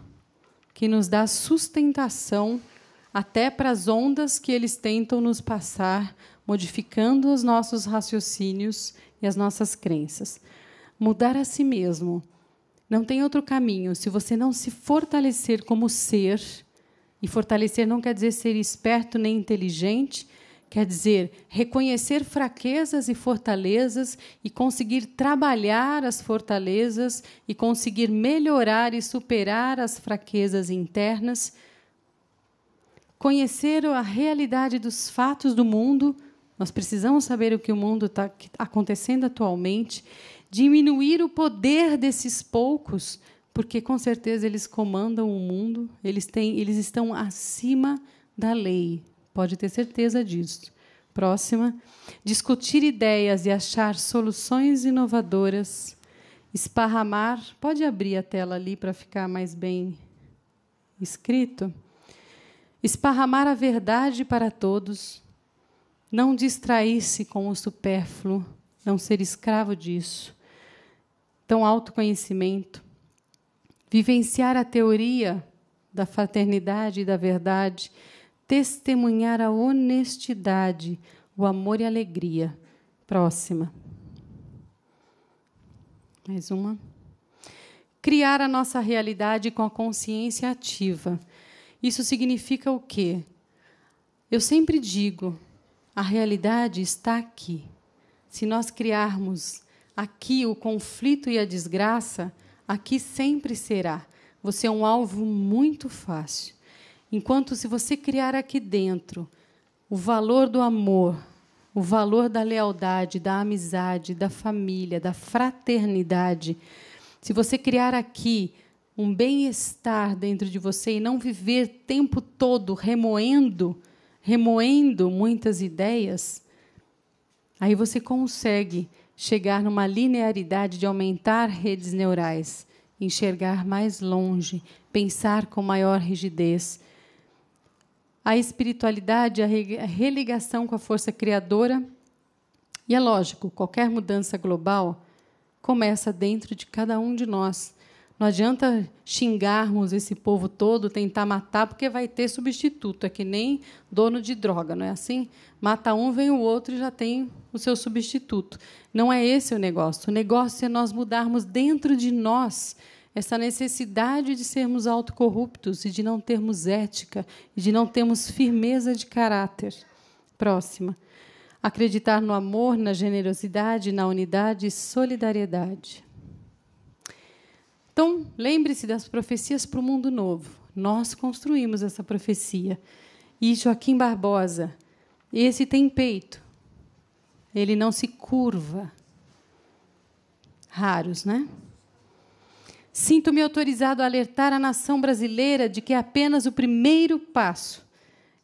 que nos dá sustentação até para as ondas que eles tentam nos passar, modificando os nossos raciocínios e as nossas crenças. Mudar a si mesmo. Não tem outro caminho. Se você não se fortalecer como ser, e fortalecer não quer dizer ser esperto nem inteligente, quer dizer reconhecer fraquezas e fortalezas e conseguir trabalhar as fortalezas e conseguir melhorar e superar as fraquezas internas, conhecer a realidade dos fatos do mundo. Nós precisamos saber o que o mundo está acontecendo atualmente, diminuir o poder desses poucos, porque, com certeza, eles comandam o mundo, eles estão acima da lei. Pode ter certeza disso. Próxima. Discutir ideias e achar soluções inovadoras. Esparramar. Pode abrir a tela ali para ficar mais bem escrito. Esparramar a verdade para todos. Não distrair-se com o supérfluo. Não ser escravo disso. Então, autoconhecimento. Vivenciar a teoria da fraternidade e da verdade, testemunhar a honestidade, o amor e a alegria. Próxima. Mais uma. Criar a nossa realidade com a consciência ativa. Isso significa o quê? Eu sempre digo, a realidade está aqui. Se nós criarmos aqui o conflito e a desgraça, aqui sempre será. Você é um alvo muito fácil. Enquanto, se você criar aqui dentro o valor do amor, o valor da lealdade, da amizade, da família, da fraternidade, se você criar aqui um bem-estar dentro de você e não viver o tempo todo remoendo muitas ideias, aí você consegue chegar numa linearidade de aumentar redes neurais, enxergar mais longe, pensar com maior rigidez. A espiritualidade, a religação com a força criadora. E é lógico, qualquer mudança global começa dentro de cada um de nós. Não adianta xingarmos esse povo todo, tentar matar, porque vai ter substituto. É que nem dono de droga, não é assim? Mata um, vem o outro e já tem o seu substituto. Não é esse o negócio. O negócio é nós mudarmos dentro de nós essa necessidade de sermos autocorruptos e de não termos ética e de não termos firmeza de caráter. Próxima. Acreditar no amor, na generosidade, na unidade e solidariedade. Então, lembre-se das profecias para o mundo novo. Nós construímos essa profecia. E Joaquim Barbosa, esse tem peito. Ele não se curva. Raros, né? Sinto-me autorizado a alertar a nação brasileira de que é apenas o primeiro passo.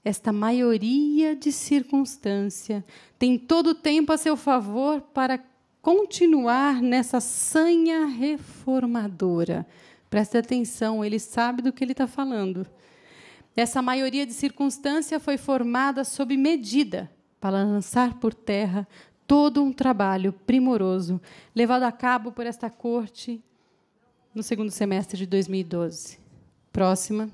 Esta maioria de circunstância tem todo o tempo a seu favor para continuar nessa sanha reformadora. Presta atenção, ele sabe do que ele está falando. Essa maioria de circunstância foi formada sob medida para lançar por terra todo um trabalho primoroso levado a cabo por esta corte no segundo semestre de 2012. Próxima.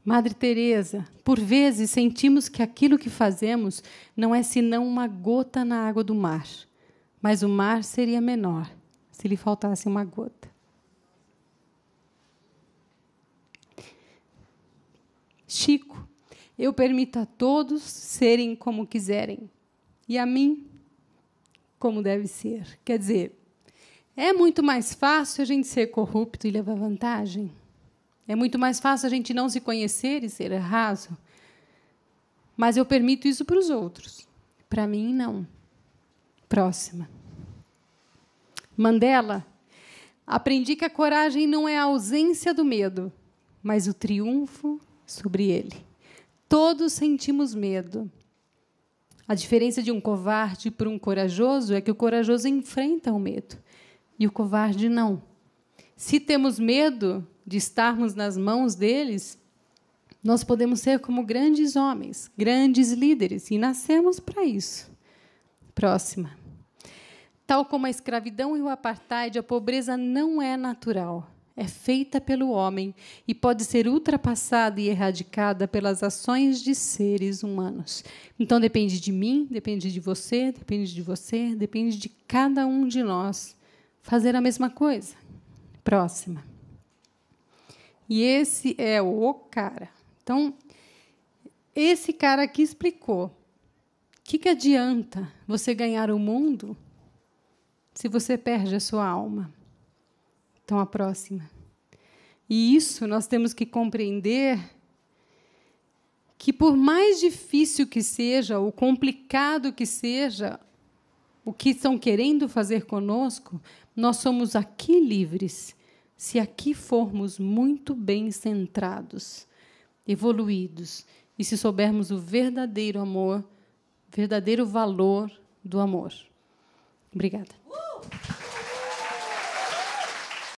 Madre Teresa, por vezes sentimos que aquilo que fazemos não é senão uma gota na água do mar, mas o mar seria menor se lhe faltasse uma gota. Chico, eu permito a todos serem como quiserem, e a mim como deve ser. Quer dizer, é muito mais fácil a gente ser corrupto e levar vantagem? É muito mais fácil a gente não se conhecer e ser raso? Mas eu permito isso para os outros. Para mim, não. Próxima. Mandela, aprendi que a coragem não é a ausência do medo, mas o triunfo sobre ele. Todos sentimos medo. A diferença de um covarde para um corajoso é que o corajoso enfrenta o medo e o covarde não. Se temos medo de estarmos nas mãos deles, nós podemos ser como grandes homens, grandes líderes, e nascemos para isso. Próxima. Tal como a escravidão e o apartheid, a pobreza não é natural. É feita pelo homem e pode ser ultrapassada e erradicada pelas ações de seres humanos. Então, depende de mim, depende de você, depende de cada um de nós fazer a mesma coisa. Próxima. E esse é o cara. Então, esse cara aqui explicou. O que adianta você ganhar o mundo se você perde a sua alma? Então, a próxima. E isso nós temos que compreender que, por mais difícil que seja, ou complicado que seja, o que estão querendo fazer conosco, nós somos aqui livres, se aqui formos muito bem centrados, evoluídos, e se soubermos o verdadeiro amor, verdadeiro valor do amor. Obrigada.